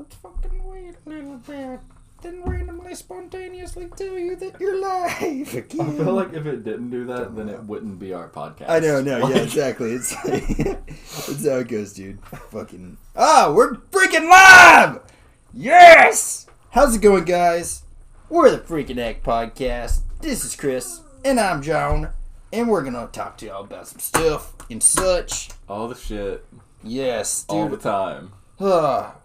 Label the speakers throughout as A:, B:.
A: let's fucking wait a little bit. Then randomly, spontaneously tell you that you're live again.
B: I feel like if it didn't do that, then it wouldn't be our podcast.
A: I know, yeah, exactly. It's it's how it goes, dude. Fucking we're freaking live! Yes! How's it going, guys? We're the Freaking Egg Podcast. This is Chris, and I'm John, and we're gonna talk to y'all about some stuff and such.
B: All the shit.
A: Yes, dude.
B: All the time.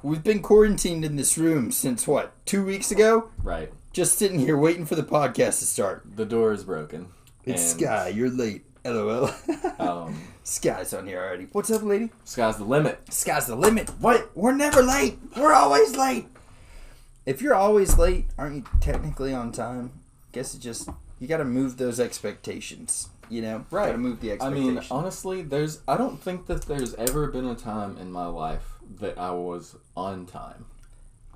A: We've been quarantined in this room since, 2 weeks ago?
B: Right.
A: Just sitting here waiting for the podcast to start.
B: The door is broken.
A: It's Sky. You're late. LOL. Sky's on here already. What's up, lady?
B: Sky's the limit.
A: Sky's the limit. What? We're never late. We're always late. If you're always late, aren't you technically on time? Guess it just... You gotta move those expectations. You know?
B: Right.
A: Gotta move the expectations.
B: I mean, honestly, I don't think that there's ever been a time in my life that I was on time.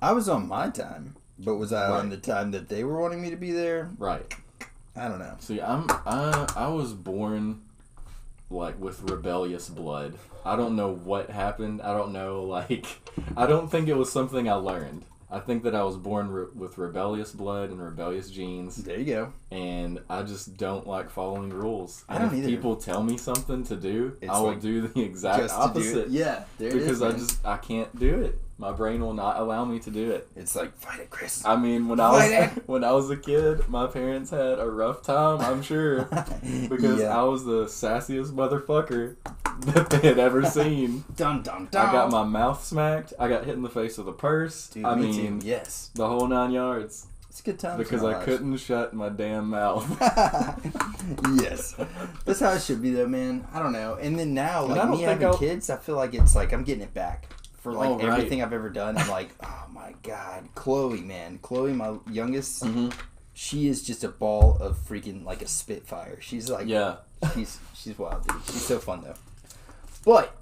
A: I was on my time, but was I on the time that they were wanting me to be there?
B: Right.
A: I don't know.
B: See, I was born like with rebellious blood. I don't know what happened. I don't know, I don't think it was something I learned. I think that I was born with rebellious blood and rebellious genes.
A: There you go.
B: And I just don't like following rules.
A: I don't
B: if
A: either.
B: people tell me something to do, I will do the exact
A: just
B: opposite.
A: Yeah, there it is.
B: Because I can't do it. My brain will not allow me to do it.
A: It's like, fight it, Chris.
B: I mean, when I was a kid, my parents had a rough time, I'm sure. Because I was the sassiest motherfucker that they had ever seen.
A: Dun, dun, dun.
B: I got my mouth smacked. I got hit in the face with a purse.
A: Dude,
B: I
A: me
B: mean,
A: too. Yes.
B: the whole 9 yards.
A: It's a good time.
B: Because I couldn't shut my damn mouth.
A: Yes. That's how it should be, though, man. I don't know. And then now, me having kids, I feel like it's like I'm getting it back. For everything I've ever done, I'm like, oh my god, Chloe, man. Chloe, my youngest, she is just a ball of freaking, like a spitfire. She's like, she's wild, dude. She's so fun, though. But,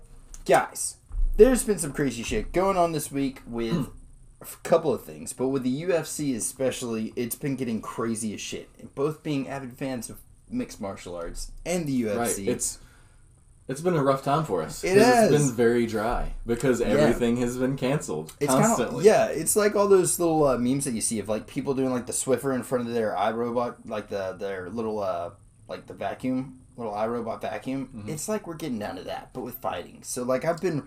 A: guys, there's been some crazy shit going on this week with a couple of things. But with the UFC especially, it's been getting crazy as shit. And both being avid fans of mixed martial arts and the UFC.
B: Right, It's been a rough time for us.
A: It has.
B: It's been very dry because everything has been canceled constantly.
A: It's like all those little memes that you see of like people doing like the Swiffer in front of their iRobot, like their little like the vacuum, little iRobot vacuum. Mm-hmm. It's like we're getting down to that, but with fighting. So like I've been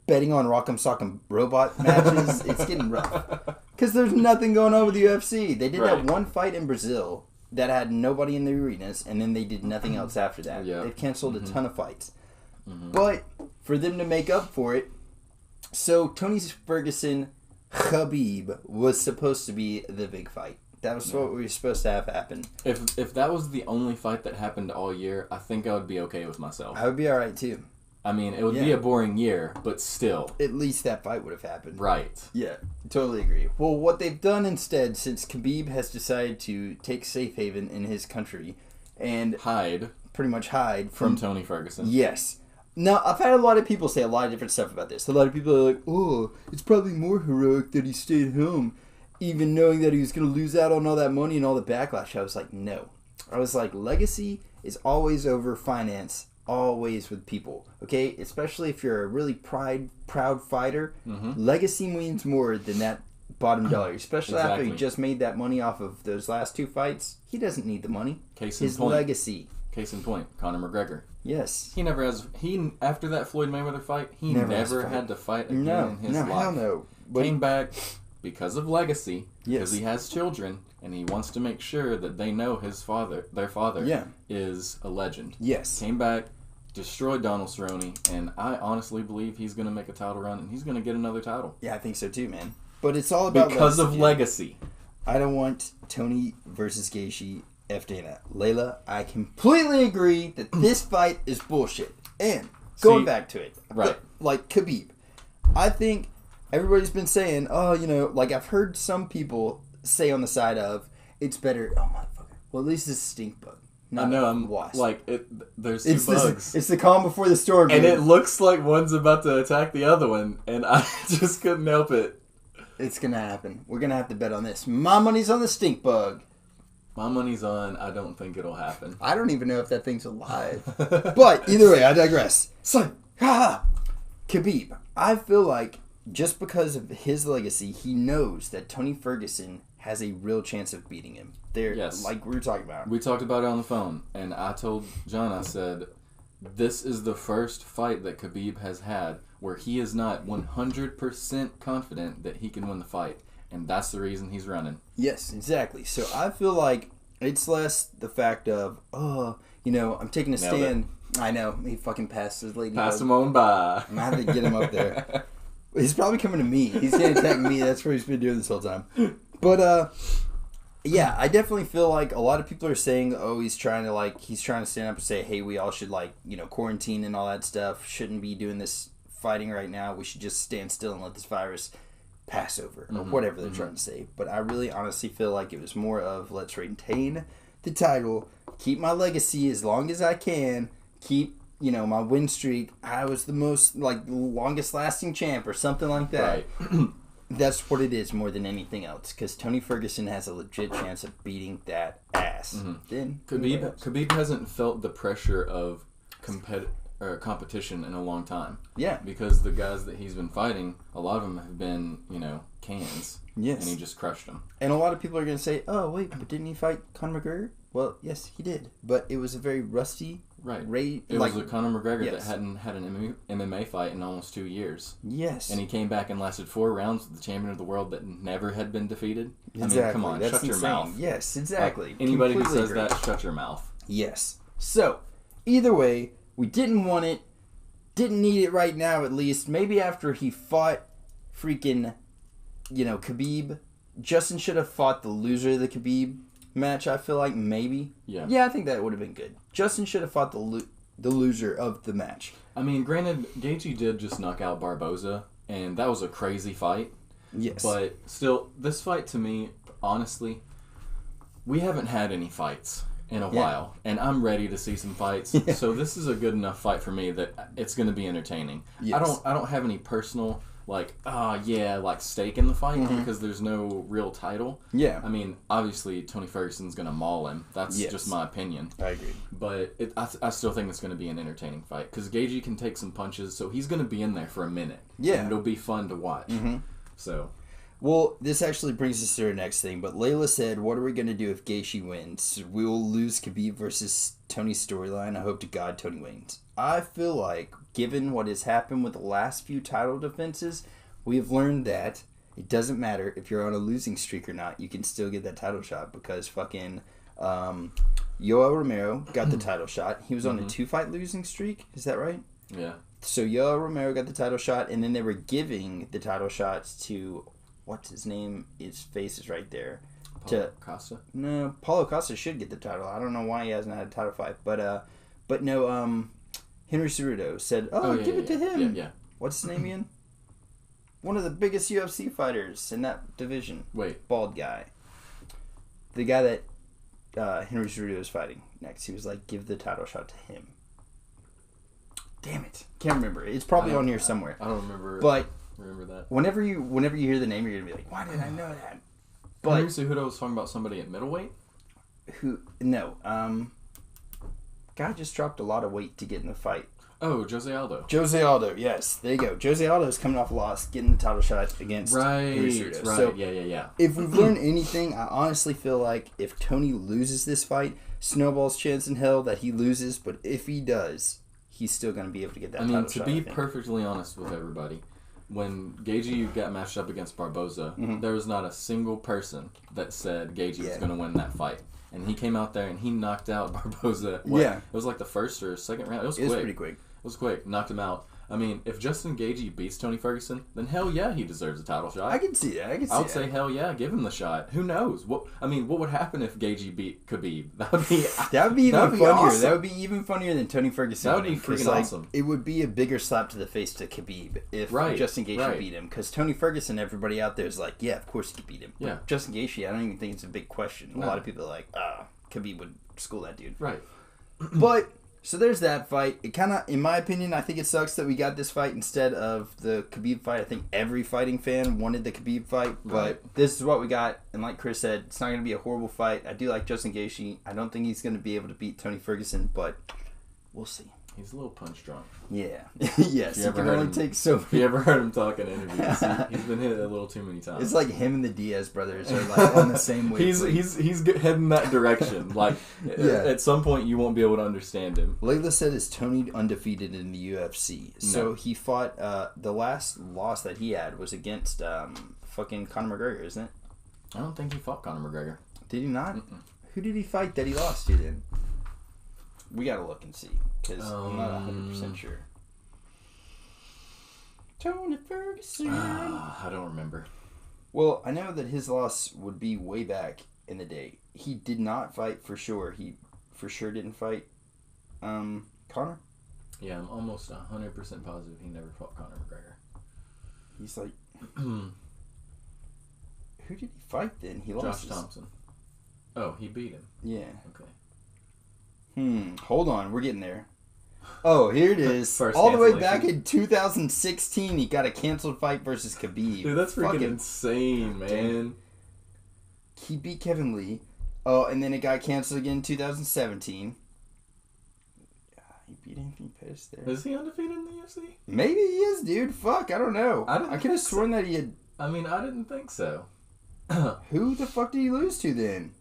A: betting on Rock'em Sock'em Robot matches. It's getting rough because there's nothing going on with the UFC. They did that one fight in Brazil that had nobody in the arenas, and then they did nothing else after that. Yeah. They've canceled a ton of fights. Mm-hmm. But for them to make up for it, so Tony Ferguson Khabib was supposed to be the big fight. That was what we were supposed to have happen.
B: If that was the only fight that happened all year, I think I would be okay with myself.
A: I would be alright too.
B: I mean, it would be a boring year, but still.
A: At least that fight would have happened.
B: Right.
A: Yeah, totally agree. Well, what they've done instead, since Khabib has decided to take safe haven in his country and pretty much hide
B: from Tony Ferguson.
A: Yes. Now, I've had a lot of people say a lot of different stuff about this. A lot of people are like, oh, it's probably more heroic that he stayed home, even knowing that he was going to lose out on all that money and all the backlash. I was like, no. I was like, legacy is always over finance, always with people, okay? Especially if you're a really proud fighter. Mm-hmm. Legacy means more than that bottom dollar, especially after he just made that money off of those last 2 fights. He doesn't need the money. His legacy.
B: Case in point, Conor McGregor.
A: Yes.
B: He never has... After that Floyd Mayweather fight, he never had to fight again in his life.
A: Hell no. But
B: came back because of legacy, because he has children, and he wants to make sure that they know their father is a legend.
A: Yes.
B: Came back, destroyed Donald Cerrone, and I honestly believe he's going to make a title run, and he's going to get another title.
A: Yeah, I think so too, man. But it's all about
B: because of legacy.
A: I don't want Tony versus Gaethje F. Dana. Layla, I completely agree that this fight is bullshit. And going back to it, like Khabib, I think everybody's been saying, I've heard some people say on the side of, it's better, motherfucker. Well, at least it's a stink bug.
B: I know, I'm
A: wasp.
B: There's two bugs.
A: It's the calm before the storm.
B: And it looks like one's about to attack the other one, and I just couldn't help it.
A: It's going to happen. We're going to have to bet on this. My money's on the stink bug.
B: My money's on, I don't think it'll happen.
A: I don't even know if that thing's alive. But either way, I digress. So, Khabib, I feel like just because of his legacy, he knows that Tony Ferguson has a real chance of beating him.
B: Yes.
A: Like we were talking about.
B: We talked about it on the phone, and I told John, I said, this is the first fight that Khabib has had where he is not 100% confident that he can win the fight. And that's the reason he's running.
A: Yes, exactly. So I feel like it's less the fact of, I'm taking a stand. I know. He fucking passed his lady.
B: Passed him on by.
A: I'm going to have to get him up there. He's probably coming to me. He's going to attack me. That's what he's been doing this whole time. But, yeah, I definitely feel like a lot of people are saying, he's trying to stand up and say, hey, we all should, quarantine and all that stuff. Shouldn't be doing this fighting right now. We should just stand still and let this virus pass over, or whatever they're trying to say. But I really honestly feel like it was more of, let's retain the title, keep my legacy as long as I can, keep, my win streak. I was the most, longest lasting champ or something like that.
B: Right.
A: That's what it is more than anything else, because Tony Ferguson has a legit chance of beating that ass.
B: Mm-hmm.
A: Then
B: Khabib hasn't felt the pressure of competition in a long time.
A: Yeah.
B: Because the guys that he's been fighting, a lot of them have been, cans.
A: Yes.
B: And he just crushed them.
A: And a lot of people are going to say, oh, wait, but didn't he fight Conor McGregor? Well, yes, he did. But it was a very rusty...
B: Right. It was a Conor McGregor that hadn't had an MMA fight in almost 2 years.
A: Yes.
B: And he came back and lasted 4 rounds with the champion of the world that never had been defeated.
A: Exactly.
B: I mean, come on,
A: That's
B: shut your
A: insane.
B: mouth.
A: Yes, exactly.
B: Anybody
A: Completely
B: who says
A: agree.
B: that, shut your mouth.
A: Yes. So, either way, we didn't want it. Didn't need it right now, at least. Maybe after he fought freaking, Khabib. Justin should have fought the loser of the Khabib match, I feel like. Maybe.
B: Yeah.
A: Yeah, I think that would have been good. Justin should have fought the loser of the match.
B: I mean, granted, Gaethje did just knock out Barboza, and that was a crazy fight.
A: Yes.
B: But still, this fight to me, honestly, we haven't had any fights in a while, and I'm ready to see some fights.
A: Yeah.
B: So this is a good enough fight for me that it's going to be entertaining.
A: Yes.
B: I don't have any personal stake in the fight because there's no real title.
A: Yeah.
B: I mean, obviously Tony Ferguson's going to maul him. That's just my opinion.
A: I agree.
B: But I still think it's going to be an entertaining fight because Gaethje can take some punches, so he's going to be in there for a minute.
A: Yeah.
B: And it'll be fun to watch.
A: Mm-hmm.
B: So.
A: Well, this actually brings us to our next thing, but Layla said, what are we going to do if Gaethje wins? We will lose Khabib versus Tony's storyline. I hope to God Tony wins. I feel like, given what has happened with the last few title defenses, we have learned that it doesn't matter if you're on a losing streak or not. You can still get that title shot because fucking Yoel Romero got the title shot. He was on a 2-fight losing streak. Is that right?
B: Yeah.
A: So Yoel Romero got the title shot, and then they were giving the title shots to... What's his name? His face is right there.
B: Paulo Costa?
A: No, Paulo Costa should get the title. I don't know why he hasn't had a title fight. But no, Henry Ceruto said, give it to him.
B: Yeah.
A: What's his name again? One of the biggest UFC fighters in that division.
B: Wait.
A: Bald guy. The guy that Henry Ceruto is fighting next. He was like, give the title shot to him. Damn it. Can't remember. It's probably on here somewhere.
B: I don't remember.
A: But...
B: Remember that.
A: Whenever you hear the name, you're gonna be like, "Why did I know that?" But
B: Henry Cejudo was talking about somebody at middleweight.
A: Guy just dropped a lot of weight to get in the fight.
B: Oh, Jose Aldo.
A: Jose Aldo, yes, there you go. Jose Aldo is coming off a loss, getting the title shot against Henry Cejudo.
B: Right,
A: So
B: yeah.
A: if we've learned anything, I honestly feel like if Tony loses this fight, snowball's chance in hell that he loses. But if he does, he's still gonna be able to get that title shot.
B: To be perfectly honest with everybody. When Gaethje got matched up against Barboza, there was not a single person that said Gaethje was going to win that fight. And he came out there and he knocked out Barboza. It was like the first or second round. It was
A: pretty quick.
B: It was quick. Knocked him out. I mean, if Justin Gaethje beats Tony Ferguson, then hell yeah, he deserves a title shot.
A: I can see that.
B: I would say hell yeah, give him the shot. Who knows? What would happen if Gaethje beat Khabib? That would be
A: even funnier.
B: Awesome.
A: That would be even funnier than Tony Ferguson.
B: That would be freaking awesome.
A: It would be a bigger slap to the face to Khabib if Justin Gaethje beat him. Because Tony Ferguson, everybody out there is like, yeah, of course he could beat him.
B: Yeah.
A: But Justin Gaethje, I don't even think it's a big question. A lot of people are like, Khabib would school that dude.
B: Right.
A: But... So there's that fight. It kind of, in my opinion, I think it sucks that we got this fight instead of the Khabib fight. I think every fighting fan wanted the Khabib fight, but this is what we got. And like Chris said, it's not going to be a horrible fight. I do like Justin Gaethje. I don't think he's going to be able to beat Tony Ferguson, but we'll see.
B: He's a little punch drunk.
A: Yeah. Yes. He can only take so many.
B: If you ever heard him talk in interviews, he's been hit a little too many times.
A: It's like him and the Diaz brothers are like on the same wavelength.
B: He's heading that direction. Like, at some point you won't be able to understand him.
A: Layla said, is Tony undefeated in the UFC? No. So he fought, the last loss that he had was against fucking Conor McGregor, isn't it?
B: I don't think he fought Conor McGregor.
A: Did he not? Mm-mm. Who did he fight that he lost to then? We gotta look and see, because I'm not 100% sure. Tony Ferguson.
B: I don't remember.
A: Well, I know that his loss would be way back in the day. He did not fight for sure. He for sure didn't fight Conor.
B: Yeah, I'm almost 100% positive he never fought Conor McGregor.
A: He's like... Who did he fight then? He lost
B: Josh Thompson. Oh, he beat him.
A: Yeah.
B: Okay.
A: Hold on, we're getting there. Oh, here it is. All the way back in 2016, he got a canceled fight versus Khabib.
B: Dude, that's freaking insane, man.
A: He beat Kevin Lee. Oh, and then it got canceled again in 2017. He beat Anthony Pettis there.
B: Is he undefeated in the UFC?
A: Maybe he is, dude. Fuck, I don't know. I could have sworn that he had...
B: I mean, I didn't think so.
A: Who the fuck did he lose to then?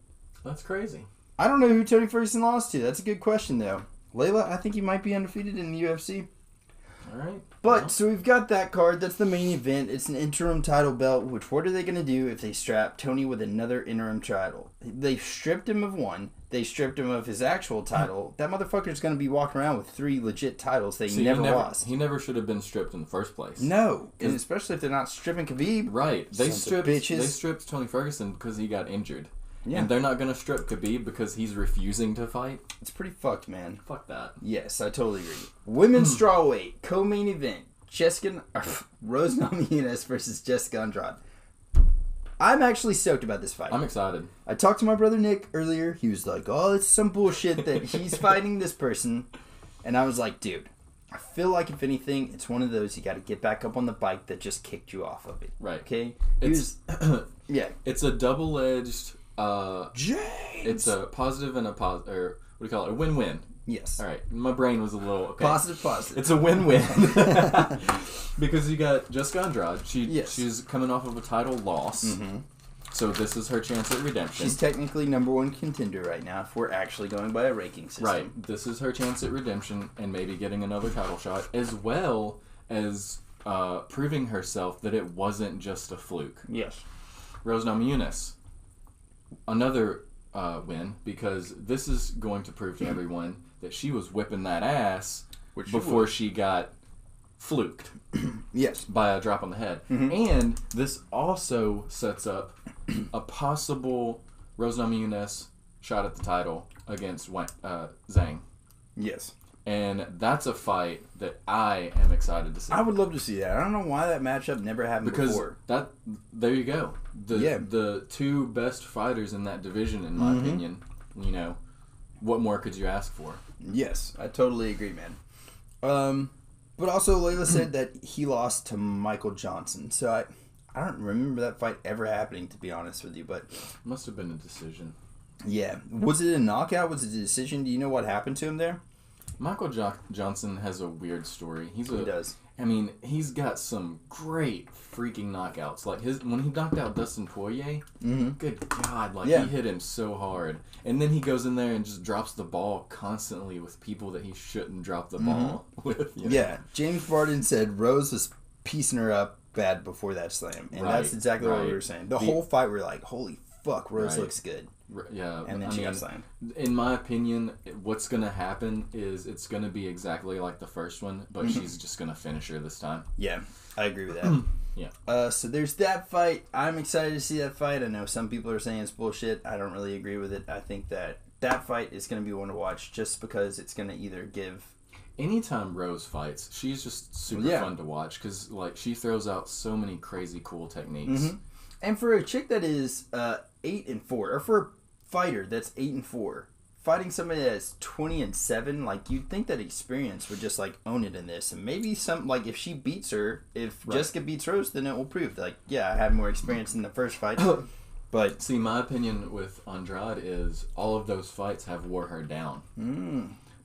B: That's crazy.
A: I don't know who Tony Ferguson lost to. That's a good question, though. Layla, I think he might be undefeated in the UFC.
B: All right.
A: But, so we've got that card. That's the main event. It's an interim title belt, which what are they going to do if they strap Tony with another interim title? They stripped him of one. They stripped him of his actual title. That motherfucker's going to be walking around with 3 legit titles that he never lost.
B: He never should have been stripped in the first place.
A: No. And especially if they're not stripping Khabib.
B: Right. They stripped Tony Ferguson because he got injured. Yeah. And they're not going to strip Khabib because he's refusing to fight?
A: It's pretty fucked, man.
B: Fuck that.
A: Yes, I totally agree. Women's strawweight, co-main event. Rose Namajunas versus Jessica Andrade. I'm actually stoked about this fight.
B: I'm excited.
A: I talked to my brother Nick earlier. He was like, oh, it's some bullshit that he's fighting this person. And I was like, dude, I feel like if anything, it's one of those you got to get back up on the bike that just kicked you off of it.
B: Right.
A: Okay?
B: Yeah. It's a double-edged...
A: James!
B: It's a positive and a positive, or what do you call it? A win-win.
A: Yes.
B: All right. My brain was a little... Okay.
A: Positive.
B: It's a win-win. Because you got Jessica Andrade. She's coming off of a title loss. Mm-hmm. So this is her chance at redemption.
A: She's technically #1 contender right now if we're actually going by a ranking system.
B: Right. This is her chance at redemption and maybe getting another title shot, as well as proving herself that it wasn't just a fluke.
A: Yes.
B: Rose Namajunas. Another win, because this is going to prove to everyone that she was whipping that ass before she got fluked.
A: Yes.
B: By a drop on the head. Mm-hmm. And this also sets up a possible Rose Namajunas shot at the title against Zhang.
A: Yes.
B: And that's a fight that I am excited to see.
A: I would love to see that. I don't know why that matchup never happened before.
B: There you go. The 2 best fighters in that division, in my opinion. You know, what more could you ask for?
A: Yes, I totally agree, man. But also, Layla said that he lost to Michael Johnson. So I don't remember that fight ever happening, to be honest with you. But
B: must have been a decision.
A: Yeah. Was it a knockout? Was it a decision? Do you know what happened to him there?
B: Michael Johnson has a weird story. He
A: does.
B: I mean, he's got some great freaking knockouts. Like when he knocked out Dustin Poirier, good God, he hit him so hard. And then he goes in there and just drops the ball constantly with people that he shouldn't drop the ball with. You know?
A: Yeah, James Barden said Rose was piecing her up bad before that slam. And that's exactly what we were saying. The whole fight, we were like, holy fuck, Rose looks good.
B: Yeah,
A: and then she got slammed.
B: In my opinion, what's going to happen is it's going to be exactly like the first one, but she's just going to finish her this time.
A: Yeah, I agree with that.
B: Yeah.
A: So there's that fight. I'm excited to see that fight. I know some people are saying it's bullshit. I don't really agree with it. I think that fight is going to be one to watch just because it's going to either give...
C: Anytime Rose fights, she's just super fun to watch because she throws out so many crazy cool techniques.
A: Mm-hmm. And for a chick that is 8-4, or for a fighter that's 8-4, fighting somebody that's 20-7, you'd think that experience would just own it in this, and maybe if she beats her, if Jessica beats Rose, then it will prove I had more experience in the first fight. But
C: see, my opinion with Andrade is all of those fights have wore her down.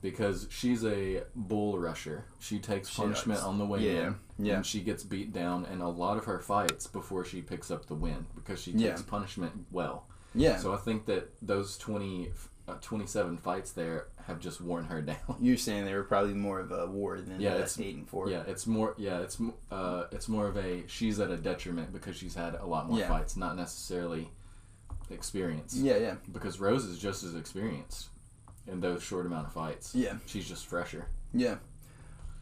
C: because she's a bull rusher. She takes punishment on the way in, and she gets beat down in a lot of her fights before she picks up the win because she takes punishment well. Yeah. So I think that those 27 fights there have just worn her down.
A: You're saying they were probably more of a war than it's 8 and 4.
C: Yeah, it's more of a she's at a detriment because she's had a lot more fights, not necessarily experience. Yeah. Because Rose is just as experienced in those short amount of fights. Yeah. She's just fresher.
A: Yeah.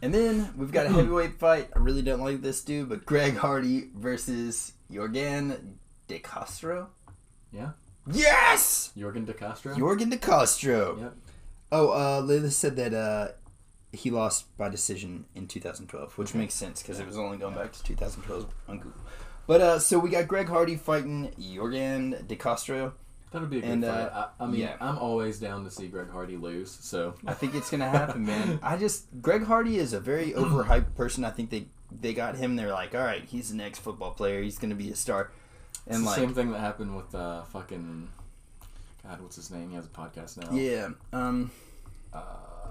A: And then we've got a heavyweight fight. I really don't like this dude, but Greg Hardy versus Jurgen Decoster.
C: Yeah.
A: Yes!
C: Jurgen Decoster?
A: Jurgen Decoster.
C: Yep.
A: Oh, Layla said that he lost by decision in 2012, which makes sense because it was only going back to 2012 on Google. But, so we got Greg Hardy fighting Jurgen Decoster.
C: That'll be a good fight. I mean, I'm always down to see Greg Hardy lose, so...
A: I think it's going to happen, man. Greg Hardy is a very overhyped person. I think they got him. They're like, all right, he's the next football player. He's going to be a star.
C: And it's the same thing that happened with fucking... God, what's his name? He has a podcast now.
A: Yeah.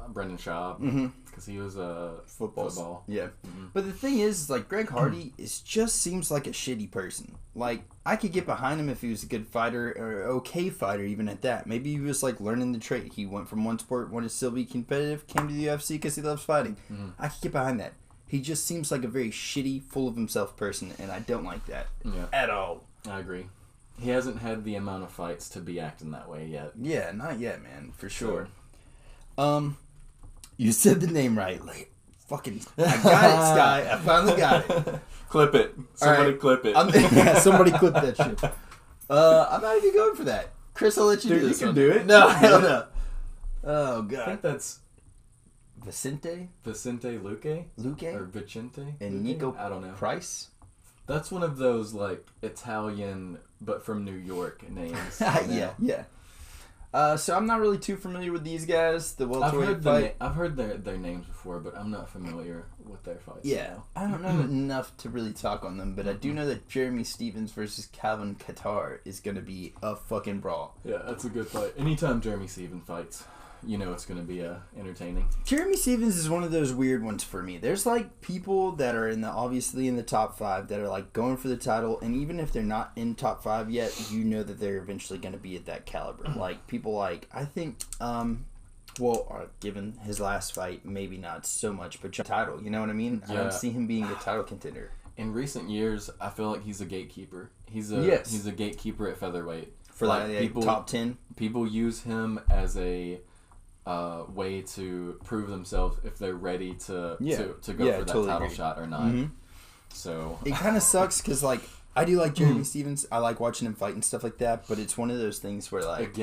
C: Brendan Schaub. Because he was a football.
A: Yeah. Mm-hmm. But the thing is, like, Greg Hardy just seems like a shitty person. Like, I could get behind him if he was a good fighter, or okay fighter even at that. Maybe he was, like, learning the trade. He went from one sport, wanted to still be competitive, came to the UFC because he loves fighting. Mm-hmm. I could get behind that. He just seems like a very shitty, full of himself person, and I don't like that at all.
C: I agree. He hasn't had the amount of fights to be acting that way yet.
A: Yeah, not yet, man, for sure. You said the name right. Like, fucking, I got it, Sky. I finally got it.
C: Clip it. Somebody clip it.
A: Somebody clip that shit. I'm not even going for that. Chris, I'll let you do this.
C: You can do it.
A: No, hell no. Oh, God.
C: I think that's...
A: Vicente
C: Luque? Or Vicente?
A: And Nico
C: I don't know.
A: Price?
C: That's one of those, like, Italian, but from New York names.
A: Yeah. So I'm not really too familiar with these guys. The welterweight fight.
C: I've heard their names before, but I'm not familiar with their fights.
A: Yeah, I don't know enough to really talk on them, but I do know that Jeremy Stephens versus Calvin Qatar is going to be a fucking brawl.
C: Yeah, that's a good fight. Anytime Jeremy Stephens fights, you know it's going to be entertaining.
A: Jeremy Stephens is one of those weird ones for me. There's like people that are obviously in the top 5 that are like going for the title, and even if they're not in top 5 yet, you know that they're eventually going to be at that caliber. Like people like, I think, given his last fight, maybe not so much, but title, you know what I mean? Yeah. I don't see him being a title contender.
C: In recent years, I feel like he's a gatekeeper. He's a gatekeeper at featherweight.
A: For like people, top 10?
C: People use him as a way to prove themselves if they're ready to go for that title shot or not. Mm-hmm. So
A: it kind of sucks because like I do like Jeremy Stephens. I like watching him fight and stuff like that. But it's one of those things where like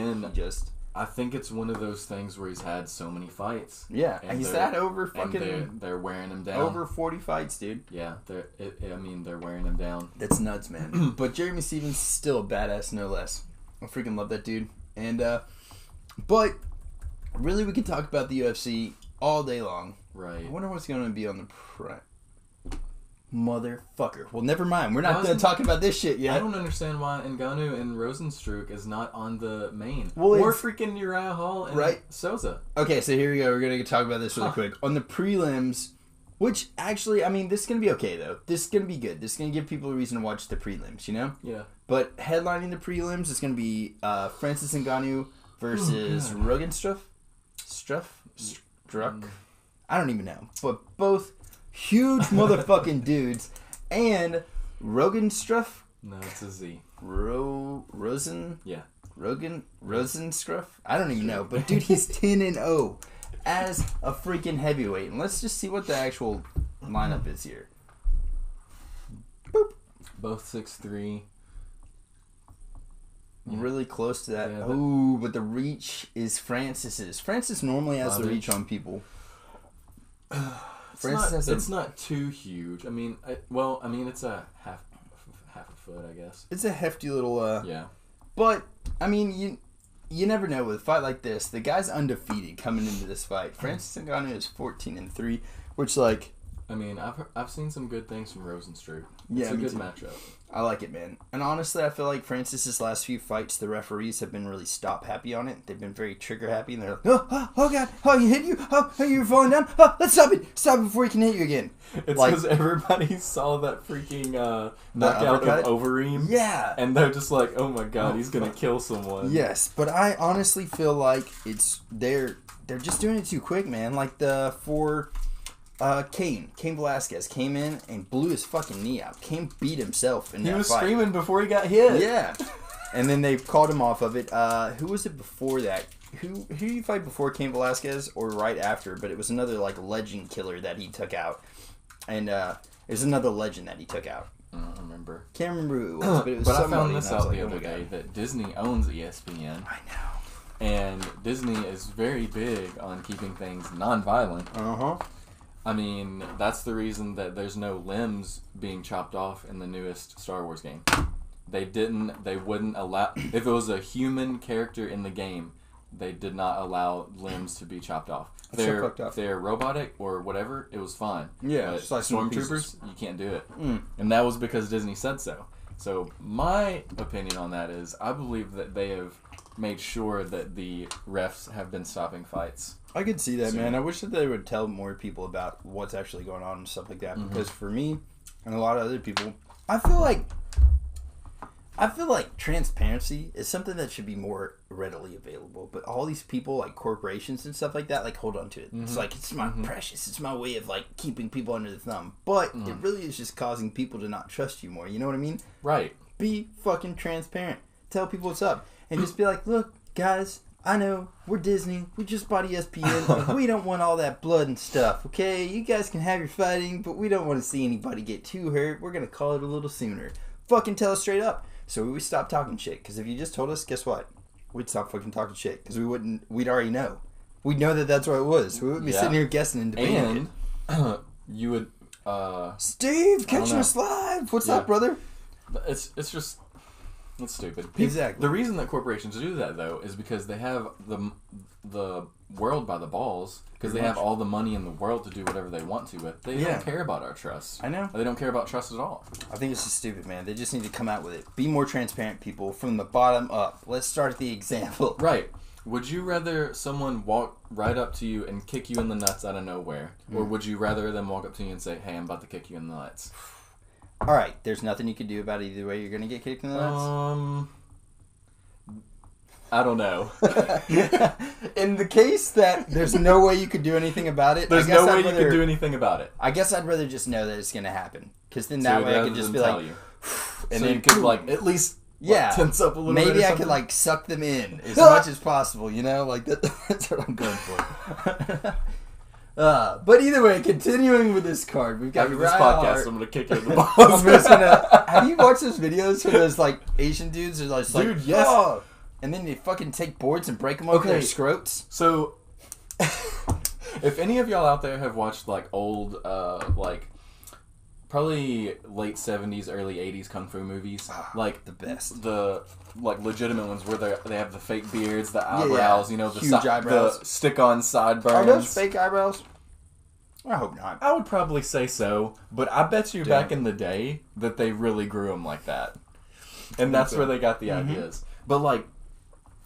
C: I think it's one of those things where he's had so many fights.
A: Yeah, and he's had over fucking.
C: And they're wearing him down.
A: Over 40 fights, dude.
C: Yeah, they're wearing him down.
A: That's nuts, man. But Jeremy Stephens is still a badass, no less. I freaking love that dude. And but. Really, we could talk about the UFC all day long.
C: Right.
A: I wonder what's going to be on the prime. Motherfucker. Well, never mind. We're not going to talk about this shit yet.
C: I don't understand why Ngannou and Rosenstruck is not on the main.
A: Well,
C: or freaking Uriah Hall and Souza.
A: Okay, so here we go. We're going to talk about this really quick. On the prelims, which actually, I mean, this is going to be okay, though. This is going to be good. This is going to give people a reason to watch the prelims, you know?
C: Yeah.
A: But headlining the prelims is going to be Francis Ngannou versus Rogenstruck. Struck? I don't even know. But both huge motherfucking dudes. And Rogenstruck?
C: No, it's a Z.
A: Rosen?
C: Yeah.
A: Rosenstruck? I don't even know. But dude, he's 10-0 as a freaking heavyweight. And let's just see what the actual lineup is here. Boop.
C: Both 6'3".
A: Really close to that. Oh, but the reach is Francis's. Francis normally has the reach on people.
C: It's not too huge. I mean, it's a half a foot, I guess.
A: It's a hefty little.
C: Yeah.
A: But I mean, you never know with a fight like this. The guy's undefeated coming into this fight. Francis Ngannou is 14-3, which like.
C: I mean, I've seen some good things from Rosenstruck.
A: It's
C: a good matchup.
A: I like it, man. And honestly, I feel like Francis's last few fights, the referees have been really stop happy on it. They've been very trigger happy, and they're like, oh God, he hit you, you're falling down, let's stop it before he can hit you again.
C: It's because everybody saw that freaking knockout of Overeem.
A: Yeah.
C: And they're just like, oh my God, he's going to kill someone.
A: Yes, but I honestly feel like they're just doing it too quick, man. Like Cain Velasquez came in and blew his fucking knee out. Cain beat himself in that fight.
C: He was screaming before he got hit.
A: Yeah. And then they called him off of it. Who was it before that? Who did you fight before Cain Velasquez or right after? But it was another like legend killer that he took out. And it was another legend that he took out.
C: I don't remember.
A: Can't remember who it was, but it was
C: But
A: somebody.
C: I found this out the other day that Disney owns ESPN.
A: I know.
C: And Disney is very big on keeping things non-violent.
A: Uh-huh.
C: I mean, that's the reason that there's no limbs being chopped off in the newest Star Wars game. They wouldn't allow, if it was a human character in the game, they did not allow limbs to be chopped off. If they're robotic or whatever, it was fine.
A: Yeah,
C: but
A: it's like
C: stormtroopers, you can't do it. And that was because Disney said so. So my opinion on that is, I believe that they have made sure that the refs have been stopping fights.
A: I could see that, man. I wish that they would tell more people about what's actually going on and stuff like that. Because for me and a lot of other people, I feel like transparency is something that should be more readily available. But all these people, like corporations and stuff like that, like hold on to it. It's like, it's my precious. It's my way of like keeping people under the thumb. But it really is just causing people to not trust you more. You know what I mean?
C: Right.
A: Be fucking transparent. Tell people what's up. And just be like, look, guys, I know, we're Disney. We just bought ESPN. And we don't want all that blood and stuff, okay? You guys can have your fighting, but we don't want to see anybody get too hurt. We're going to call it a little sooner. Fucking tell us straight up. So we would stop talking shit. Because if you just told us, guess what? We'd stop fucking talking shit. Because we'd already know. We'd know that that's what it was. We wouldn't be sitting here guessing and debating.
C: And you would...
A: Steve, catching us live. What's up, brother?
C: It's just... That's stupid.
A: Exactly.
C: The reason that corporations do that, though, is because they have the world by the balls. Because they have all the money in the world to do whatever they want to with. They don't care about our trust.
A: I know.
C: They don't care about trust at all.
A: I think it's just stupid, man. They just need to come out with it. Be more transparent, people, from the bottom up. Let's start at the example.
C: Right. Would you rather someone walk right up to you and kick you in the nuts out of nowhere? Or would you rather them walk up to you and say, hey, I'm about to kick you in the nuts?
A: Alright, there's nothing you can do about it either way. You're going to get kicked in the nuts?
C: I don't know.
A: In the case that there's no way you could do anything about it,
C: there's no way you could do anything about it.
A: I guess I'd rather just know that it's going to happen. Because then that way I could just be like,
C: and so then you could like at least tense up a little bit.
A: Maybe I could like suck them in as much as possible, you know? Like that's what I'm going for. But either way, continuing with this card, we've got
C: after this podcast. I'm gonna kick you in the balls.
A: I'm just gonna. Have you watched those videos where those like Asian dudes are like,
C: dude, yes,
A: and then they fucking take boards and break them over their scrotes?
C: So, if any of y'all out there have watched like old, like probably late 70s, early 80s kung fu movies, like
A: the best,
C: the like legitimate ones where they have the fake beards, the eyebrows, you know, the
A: huge eyebrows,
C: the stick-on sideburns.
A: Are those fake eyebrows? I hope not.
C: I would probably say so, but I bet you back in the day that they really grew them like that, and that's where they got the ideas. But like,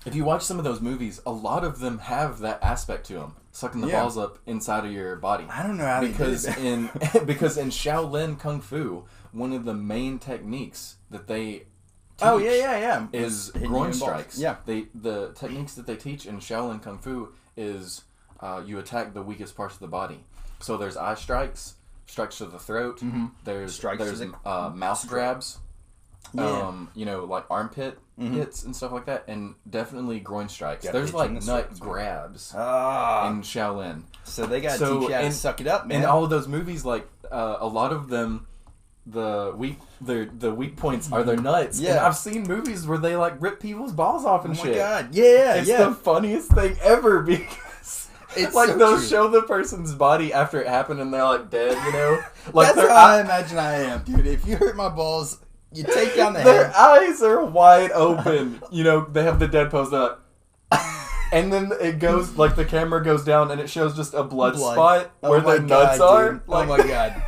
C: if you watch some of those movies, a lot of them have that aspect to them, sucking the balls up inside of your body.
A: I don't know how
C: because in Shaolin Kung Fu, one of the main techniques that they teach is groin strikes. Yeah, the techniques that they teach in Shaolin Kung Fu is you attack the weakest parts of the body. So there's eye strikes, strikes to the throat. There's mouth grabs. You know, like armpit hits and stuff like that, and definitely groin strikes. There's like nut grabs in Shaolin.
A: So they got to teach you how to suck it up, man.
C: In all of those movies, like a lot of them, the weak points are their nuts. Yeah. And I've seen movies where they like rip people's balls off and shit.
A: Oh my god, yeah,
C: it's the funniest thing ever because. It's like they'll show the person's body after it happened and they're like dead, you know? Like
A: that's how I imagine I am, dude. If you hurt my balls, you take down the head.
C: Their eyes are wide open. You know, they have the dead pose. They're like, and then it goes, like the camera goes down and it shows just a blood spot where their nuts are.
A: Like, oh my god.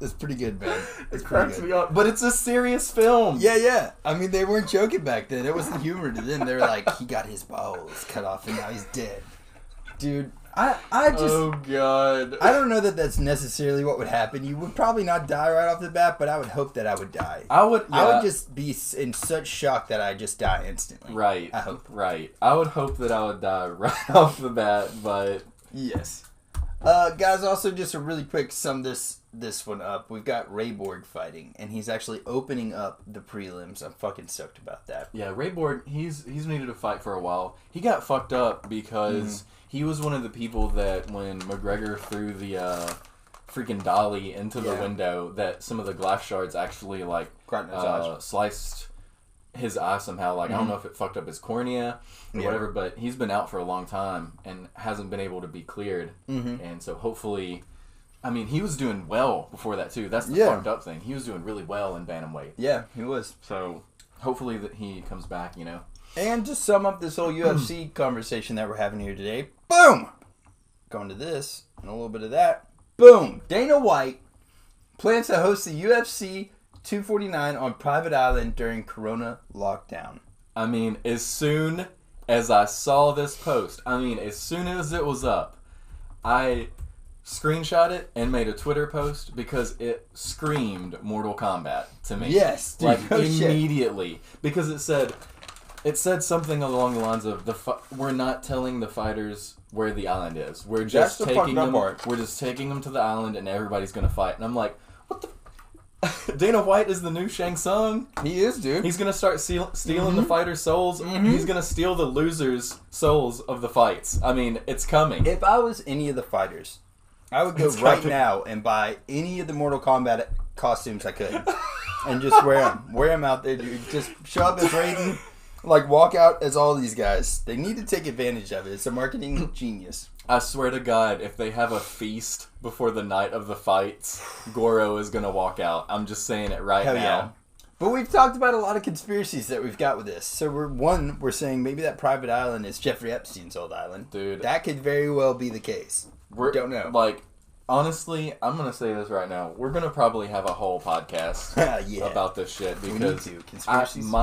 A: It's pretty good, man.
B: It cracks me up. But it's a serious film.
A: Yeah. I mean, they weren't joking back then. It wasn't humor to them. They were like, he got his balls cut off and now he's dead. Dude, I just...
B: Oh, God.
A: I don't know that that's necessarily what would happen. You would probably not die right off the bat, but I would hope that I would die. I would just be in such shock that I just die instantly.
B: Right.
A: I hope.
B: Right. I would hope that I would die right off the bat, but...
A: Yes. Guys, also just a really quick sum this one up. We've got Rayborg fighting, and he's actually opening up the prelims. I'm fucking stoked about that.
B: Yeah, Rayborg, he's needed to fight for a while. He got fucked up because he was one of the people that when McGregor threw the freaking dolly into the window, that some of the glass shards actually like sliced his eye somehow. Like I don't know if it fucked up his cornea or whatever, but he's been out for a long time and hasn't been able to be cleared. And so hopefully, I mean, he was doing well before that too. That's the fucked up thing. He was doing really well in bantamweight.
A: Yeah, he was.
B: So hopefully that he comes back, you know.
A: And to sum up this whole UFC conversation that we're having here today, boom! Going to this and a little bit of that. Boom! Dana White plans to host the UFC 249 on private island during Corona lockdown.
B: I mean, as soon as I saw this post, as soon as it was up, I screenshot it and made a Twitter post because it screamed Mortal Kombat to me.
A: Yes, dude,
B: like immediately, because it said something along the lines of we're not telling the fighters where the island is. We're just taking them. We're just taking them to the island, and everybody's gonna fight. And I'm like, what the. Dana White is the new Shang Tsung.
A: He is, dude.
B: He's gonna start stealing the fighters' souls. He's gonna steal the losers' souls of the fights. I mean, it's coming.
A: If I was any of the fighters, I would go now and buy any of the Mortal Kombat costumes I could, and just wear them out there, dude. Just show up as Raiden, like walk out as all these guys. They need to take advantage of it. It's a marketing genius.
B: I swear to God, if they have a feast before the night of the fights, Goro is going to walk out. I'm just saying it right now. Yeah.
A: But we've talked about a lot of conspiracies that we've got with this. So we're saying maybe that private island is Jeffrey Epstein's old island.
B: Dude.
A: That could very well be the case. We don't know.
B: Like, honestly, I'm going to say this right now. We're going to probably have a whole podcast about this shit. Because
A: we need to. Conspiracies.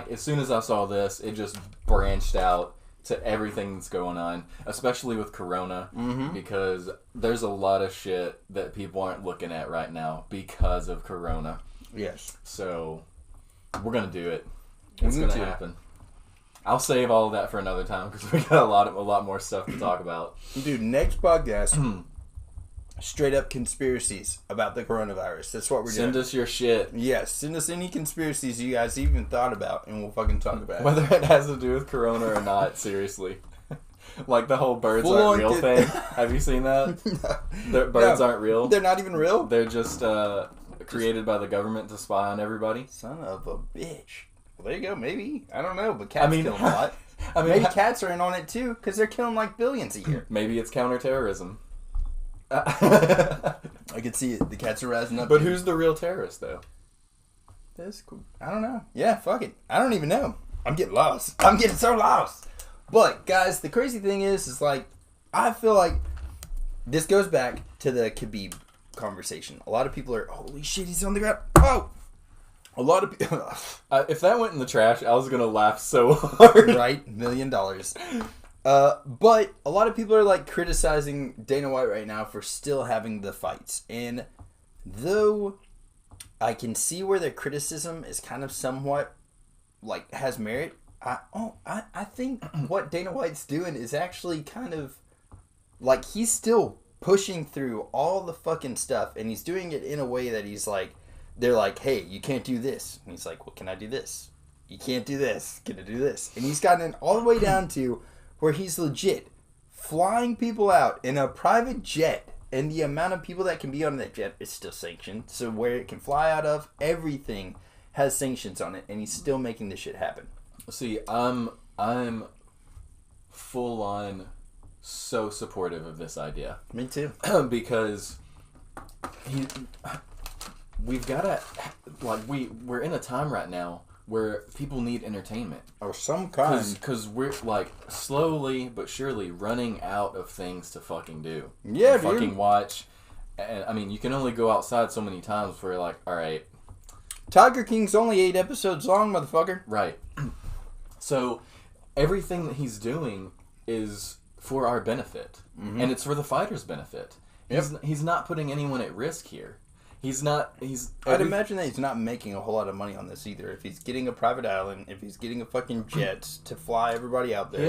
B: As soon as I saw this, it just branched out to everything that's going on, especially with Corona, because there's a lot of shit that people aren't looking at right now because of Corona.
A: Yes.
B: So, we're going to do it. It's going to happen. I'll save all of that for another time because we got a lot more stuff to talk about.
A: Dude, next podcast, straight up conspiracies about the coronavirus. That's what we're doing.
B: Send us your shit.
A: Yes, send us any conspiracies you guys even thought about, and we'll fucking talk about it.
B: Whether it has to do with Corona or not, seriously. Like the whole birds aren't real thing. Have you seen that? No. Birds aren't real.
A: They're not even real?
B: They're just created by the government to spy on everybody.
A: Son of a bitch. Well, there you go, maybe. I don't know, but cats kill a lot. Maybe cats are in on it too, because they're killing like billions a year.
B: Maybe it's counterterrorism.
A: I could see it. The cats are rising up.
B: But who's the real terrorist, though?
A: That's cool. I don't know. Yeah, fuck it. I don't even know. I'm getting lost. I'm getting so lost. But, guys, the crazy thing is like, I feel like this goes back to the Khabib conversation. A lot of people are, holy shit, he's on the ground. Oh! A lot of people...
B: if that went in the trash, I was going to laugh so hard.
A: Right? $1 million. But a lot of people are like criticizing Dana White right now for still having the fights. And though I can see where their criticism is kind of somewhat like has merit, I think what Dana White's doing is actually kind of like he's still pushing through all the fucking stuff, and he's doing it in a way that he's like, they're like, hey, you can't do this. And he's like, well, can I do this? You can't do this. Can I do this? And he's gotten it all the way down to where he's legit flying people out in a private jet, and the amount of people that can be on that jet is still sanctioned. So where it can fly out of, everything has sanctions on it, and he's still making this shit happen.
B: See, I'm full on so supportive of this idea.
A: Me too.
B: Because we've got to, like, we're in a time right now where people need entertainment.
A: Of some kind.
B: Because we're, like, slowly but surely running out of things to fucking do.
A: Yeah,
B: fucking watch. And, I mean, you can only go outside so many times before you're like, all right.
A: Tiger King's only 8 episodes long, motherfucker.
B: Right. So, everything that he's doing is for our benefit. Mm-hmm. And it's for the fighters' benefit. He's not putting anyone at risk here. I'd
A: imagine that he's not making a whole lot of money on this either. If he's getting a private island, if he's getting a fucking jet to fly everybody out there.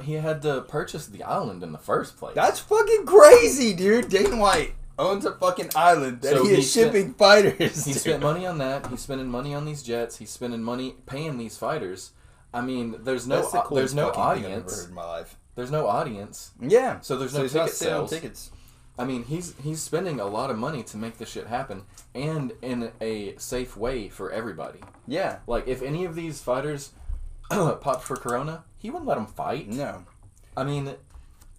B: He had to purchase the island in the first place.
A: That's fucking crazy, dude. Dana White owns a fucking island that he is shipping fighters.
B: He spent money on that. He's spending money on these jets. He's spending money paying these fighters. I mean, there's no audience.
A: Thing I've ever heard in my life.
B: There's no audience.
A: Yeah.
B: So there's no ticket sales. I mean, he's spending a lot of money to make this shit happen, and in a safe way for everybody.
A: Yeah.
B: Like, if any of these fighters popped for Corona, he wouldn't let them fight.
A: No.
B: I mean...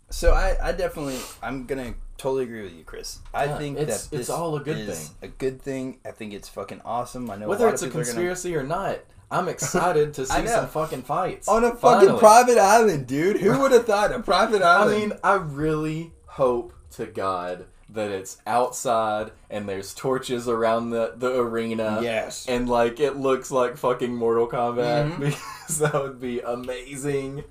A: So I'm going to totally agree with you, Chris. I think
B: it's all a good thing.
A: A good thing. I think it's fucking awesome. I know
B: whether it's a conspiracy or not, I'm excited to see some fucking fights.
A: On a fucking private island, dude. Who would have thought a private island?
B: I mean, I really hope to God that it's outside and there's torches around the arena.
A: Yes.
B: And, like, it looks like fucking Mortal Kombat. Because that would be amazing.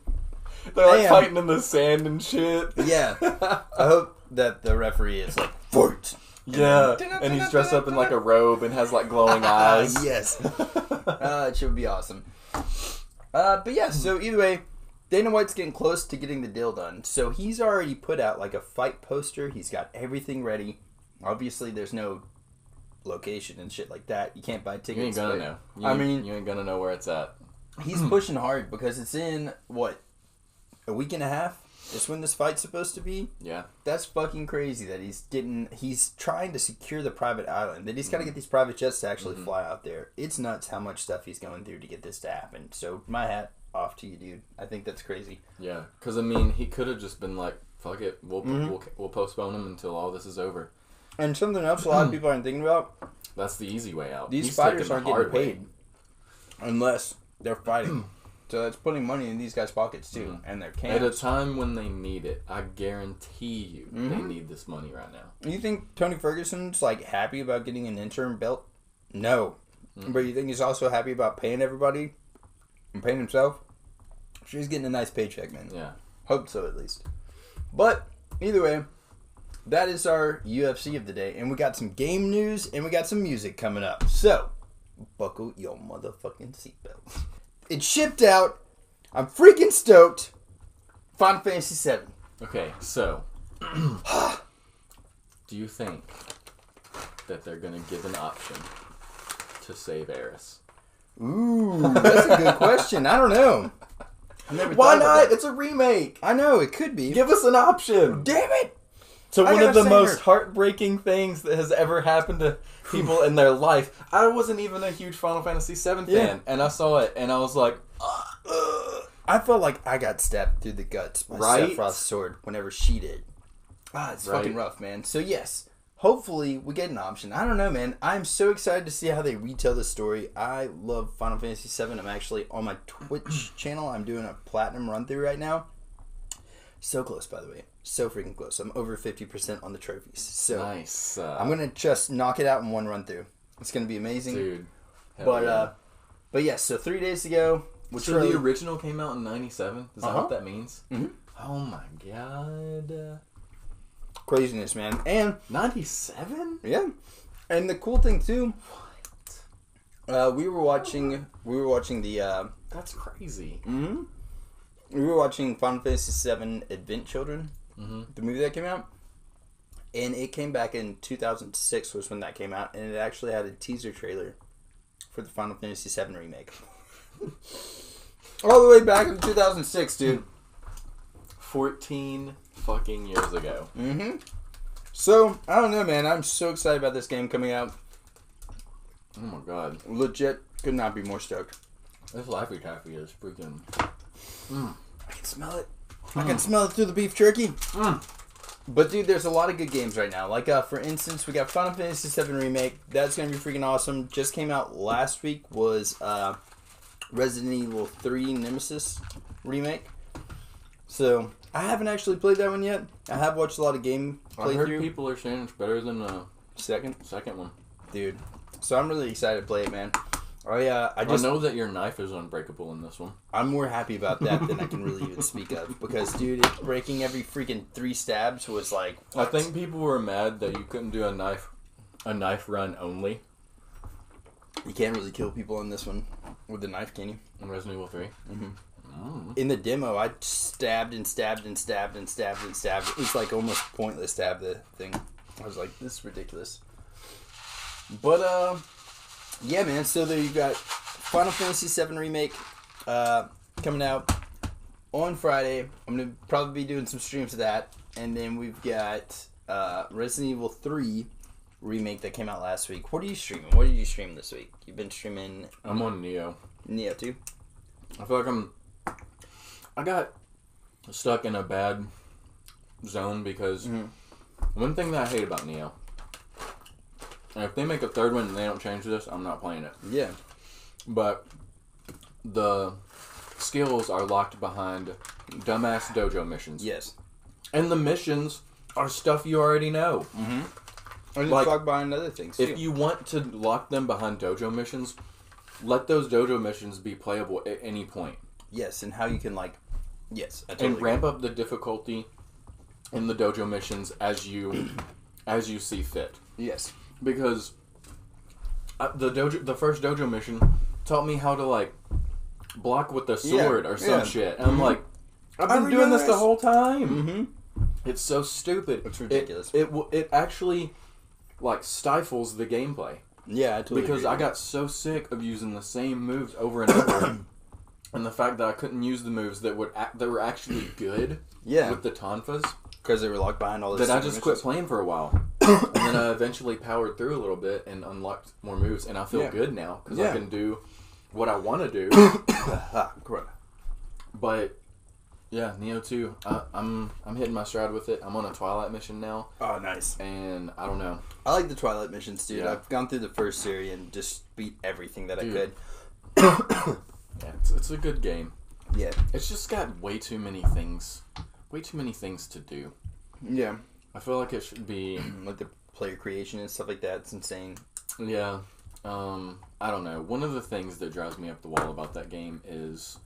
B: They're, like, fighting in the sand and shit.
A: Yeah. I hope that the referee is like, fight.
B: Yeah. And he's dressed up in, like, a robe and has, like, glowing eyes.
A: Yes. It should be awesome. But, yeah, so either way, Dana White's getting close to getting the deal done. So he's already put out like a fight poster. He's got everything ready. Obviously, there's no location and shit like that. You can't buy tickets.
B: You ain't gonna know. You ain't gonna know where it's at.
A: He's pushing hard because it's in, what, a week and a half? Is when this fight's supposed to be?
B: Yeah.
A: That's fucking crazy that he's trying to secure the private island. That he's got to get these private jets to actually fly out there. It's nuts how much stuff he's going through to get this to happen. So, my hat off to you, dude. I think that's crazy.
B: Yeah, because I mean, he could have just been like, "Fuck it, we'll postpone him until all this is over."
A: And something else a lot of people aren't thinking about.
B: That's the easy way out.
A: These fighters aren't getting paid unless they're fighting. So that's putting money in these guys' pockets too, and their camps.
B: At a time when they need it, I guarantee you, they need this money right now.
A: You think Tony Ferguson's like happy about getting an interim belt? No, but you think he's also happy about paying everybody? And paying himself? Sure, he's getting a nice paycheck, man.
B: Yeah.
A: Hope so, at least. But, either way, that is our UFC of the day. And we got some game news, and we got some music coming up. So, buckle your motherfucking seatbelts. It's shipped out. I'm freaking stoked. Final Fantasy VII.
B: Okay, so, do you think that they're going to give an option to save Eris?
A: Ooh, that's a good question. I don't know.
B: Why not? It's a remake.
A: I know, it could be.
B: Give us an option.
A: Damn it!
B: So one of the most heartbreaking things that has ever happened to people in their life. I wasn't even a huge Final Fantasy VII fan, and I saw it, and I was like,
A: I felt like I got stabbed through the guts by Sephiroth's sword whenever she did. It's fucking rough, man. So yes. Hopefully, we get an option. I don't know, man. I'm so excited to see how they retell the story. I love Final Fantasy VII. I'm actually on my Twitch channel. I'm doing a platinum run-through right now. So close, by the way. So freaking close. I'm over 50% on the trophies. So
B: nice.
A: I'm going to just knock it out in one run-through. It's going to be amazing.
B: Dude.
A: But yeah, so 3 days ago.
B: So the original came out in 97? Is that what that means? Mm-hmm. Oh my god.
A: Craziness, man. And
B: 97?
A: Yeah. And the cool thing too, we were watching the
B: that's crazy.
A: Mm-hmm. We were watching Final Fantasy VII Advent Children, the movie that came out. And it came back in 2006 was when that came out, and it actually had a teaser trailer for the Final Fantasy VII remake. All the way back in 2006, dude.
B: 14 fucking years ago.
A: So, I don't know, man. I'm so excited about this game coming out.
B: Oh my god.
A: Legit, could not be more stoked.
B: This Laffy Taffy is freaking...
A: I can smell it. I can smell it through the beef jerky. But, dude, there's a lot of good games right now. Like, for instance, we got Final Fantasy VII Remake. That's going to be freaking awesome. Just came out last week was Resident Evil 3 Nemesis Remake. So, I haven't actually played that one yet. I have watched a lot of game playthrough.
C: I heard people are saying it's better than the
A: second one. Dude. So, I'm really excited to play it, man. I
C: know that your knife is unbreakable in this one.
A: I'm more happy about that than I can really even speak of. Because, dude, breaking every freaking 3 stabs was like... What?
C: I think people were mad that you couldn't do a knife run only.
A: You can't really kill people in this one with the knife, can you?
C: In Resident Evil 3?
A: Mm-hmm. In the demo, I stabbed and stabbed and stabbed and stabbed and stabbed. It was like almost pointless to have the thing. I was like, this is ridiculous. But, yeah, man. So there you got Final Fantasy VII Remake coming out on Friday. I'm going to probably be doing some streams of that. And then we've got Resident Evil 3 Remake that came out last week. What are you streaming? What did you stream this week? You've been streaming...
C: I'm on Neo.
A: Neo too?
C: I feel like I got stuck in a bad zone because one thing that I hate about Neo, and if they make a third one and they don't change this, I'm not playing it.
A: Yeah.
C: But the skills are locked behind dumbass dojo missions.
A: Yes.
C: And the missions are stuff you already know.
A: Mm-hmm. And like, locked behind other things, too.
C: If you want to lock them behind dojo missions, let those dojo missions be playable at any point.
A: Yes, and how you can, like... Yes, I
C: totally ramp up the difficulty in the dojo missions as you see fit.
A: Yes.
C: Because the first dojo mission taught me how to, like, block with the sword or some shit. And I'm like, I've been doing this the whole time.
A: Mm-hmm.
C: It's so stupid.
A: It's ridiculous.
C: It actually, like, stifles the gameplay.
A: Yeah, I totally
C: Because
A: agree.
C: I got so sick of using the same moves over and over. And the fact that I couldn't use the moves that were actually good with the tonfas.
A: Because they were locked behind all this.
C: That I just quit playing for a while. And then I eventually powered through a little bit and unlocked more moves. And I feel good now. Because I can do what I want to do. But, yeah, Neo 2. I'm hitting my stride with it. I'm on a Twilight mission now.
A: Oh, nice.
C: And I don't know.
A: I like the Twilight missions, dude. Yeah. I've gone through the first series and just beat everything that I could.
C: Yeah, it's a good game.
A: Yeah.
C: It's just got way too many things to do.
A: Yeah.
C: I feel like it should be...
A: like the player creation and stuff like that. It's insane.
C: Yeah. I don't know. One of the things that drives me up the wall about that game is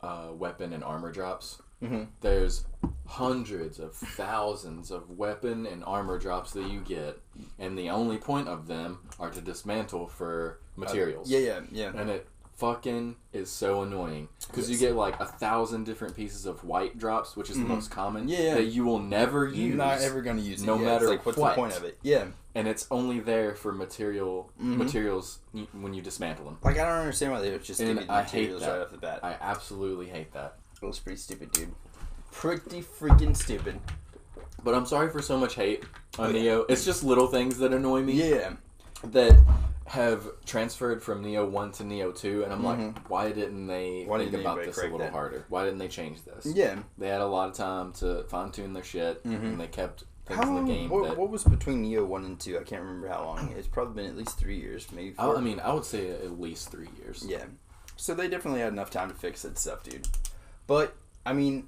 C: weapon and armor drops.
A: Mm-hmm.
C: There's hundreds of thousands of weapon and armor drops that you get, and the only point of them are to dismantle for materials.
A: Yeah.
C: And it fucking is so annoying because you get like 1,000 different pieces of white drops, which is the most common.
A: Yeah.
C: That you will never use.
A: You're not ever going to use it.
C: No matter
A: it's like, what's the point of it? Yeah.
C: And it's only there for materials when you dismantle them.
A: Like, I don't understand why they would just give you the materials right off the bat.
C: I absolutely hate that.
A: It was pretty stupid, dude. Pretty freaking stupid.
C: But I'm sorry for so much hate on Neo. It's just little things that annoy me.
A: Yeah.
C: That have transferred from Neo 1 to Neo 2, and I'm like, why didn't they think about this a little harder? Why didn't they change this?
A: Yeah. They
C: had a lot of time to fine-tune their shit, and they kept things in the game.
A: What was between Neo 1 and 2? I can't remember how long. It's probably been at least 3 years, maybe 4.
C: I would say at least 3 years.
A: Yeah. So they definitely had enough time to fix that stuff, dude. But, I mean...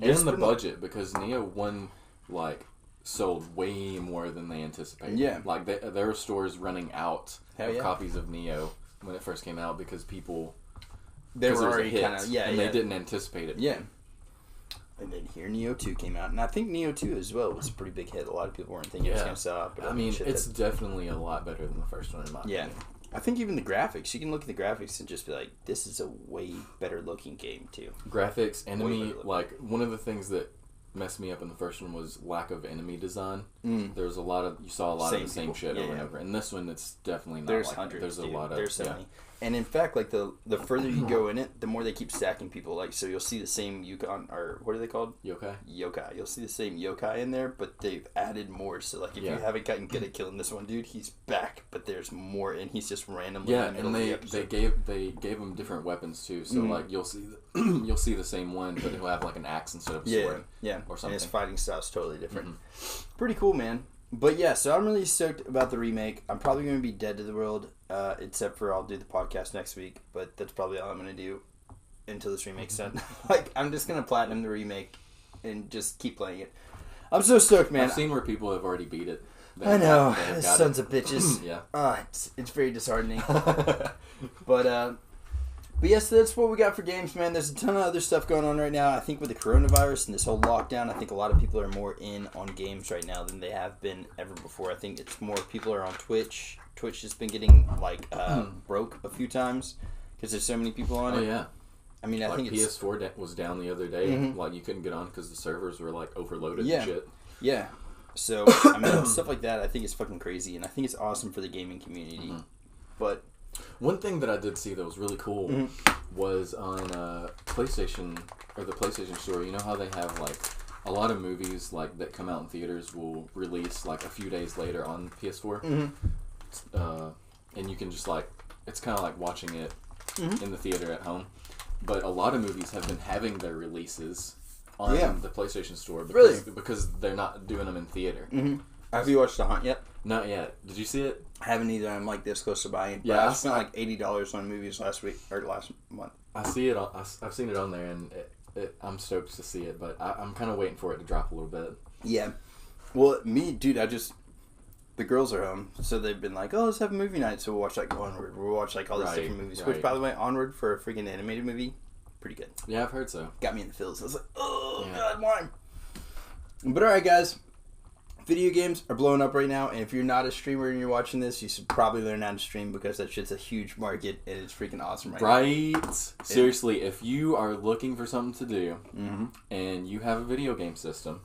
C: And the budget, because Neo 1, like... sold way more than they anticipated.
A: Yeah.
C: Like, there were stores running out of copies of Neo when it first came out because people...
A: They were already kind of... Yeah,
C: and they didn't anticipate it.
A: Yeah. And then here Neo 2 came out. And I think Neo 2 as well was a pretty big hit. A lot of people weren't thinking it was going to sell out. But
C: I mean, it's definitely a lot better than the first one in my opinion.
A: I think even the graphics, you can look at the graphics and just be like, this is a way better looking game, too.
C: Graphics, enemy, like, one of the things that messed me up in the first one was lack of enemy design. There was you saw a lot of the same shit over and over. In this one, it's definitely not
A: There's
C: like
A: hundreds,
C: There's
A: dude.
C: a lot of...
A: There's so many. And in fact, like, the further you go in it, the more they keep stacking people. Like, so you'll see the same Yukon, or what are they called?
C: Yokai.
A: You'll see the same Yokai in there, but they've added more. So, like, if you haven't gotten good at killing this one dude, he's back, but there's more, and he's just randomly in the middle of the episode.
C: they gave him different weapons, too. So, like, you'll see the same one, but he'll have, like, an axe instead of a sword.
A: Yeah,
C: or something.
A: And his fighting style's totally different. Pretty cool, man. But yeah, so I'm really stoked about the remake. I'm probably going to be dead to the world, except for I'll do the podcast next week, but that's probably all I'm going to do. until this remake's done. Like, I'm just gonna platinum the remake and just keep playing it. I'm so stoked, man.
C: I've seen where people have already beat it.
A: I know, sons of bitches.
C: Yeah.
A: It's very disheartening. But yes, that's what we got for games, man. There's a ton of other stuff going on right now. I think with the coronavirus and this whole lockdown, I think a lot of people are more in on games right now than they have been ever before. I think it's more people are on Twitch. Twitch has been getting, like, broke a few times because there's so many people on it.
C: Oh, yeah.
A: I mean, I think it's...
C: PS4 was down the other day. Like, you couldn't get on because the servers were, like, overloaded and shit.
A: Yeah. So, I mean, stuff like that I think is fucking crazy, and I think it's awesome for the gaming community. But...
C: One thing that I did see that was really cool was on PlayStation, or the PlayStation Store. You know how they have, like, a lot of movies, like, that come out in theaters will release, like, a few days later on PS4? And you can just, like, it's kind of like watching it in the theater at home. But a lot of movies have been having their releases on the PlayStation Store because they're not doing them in theater.
A: Have you watched The Hunt yet?
C: Not yet. Did you see it?
A: I haven't either. I'm like this close to buying.
C: Yeah,
A: I spent like $80 on movies last month.
C: I see it. I've seen it on there, and I'm stoked to see it. But I'm kind of waiting for it to drop a little bit.
A: Yeah. Well, me, dude, the girls are home, so they've been like, oh, let's have a movie night. So we'll watch like Onward. We'll watch like all these different movies. Which, by the way, Onward for a freaking animated movie, pretty good.
C: Yeah, I've heard so.
A: Got me in the feels. I was like, oh god, why? But all right, guys. Video games are blowing up right now, and if you're not a streamer and you're watching this, you should probably learn how to stream because that shit's a huge market and it's freaking awesome right now.
C: Seriously, if you are looking for something to do and you have a video game system,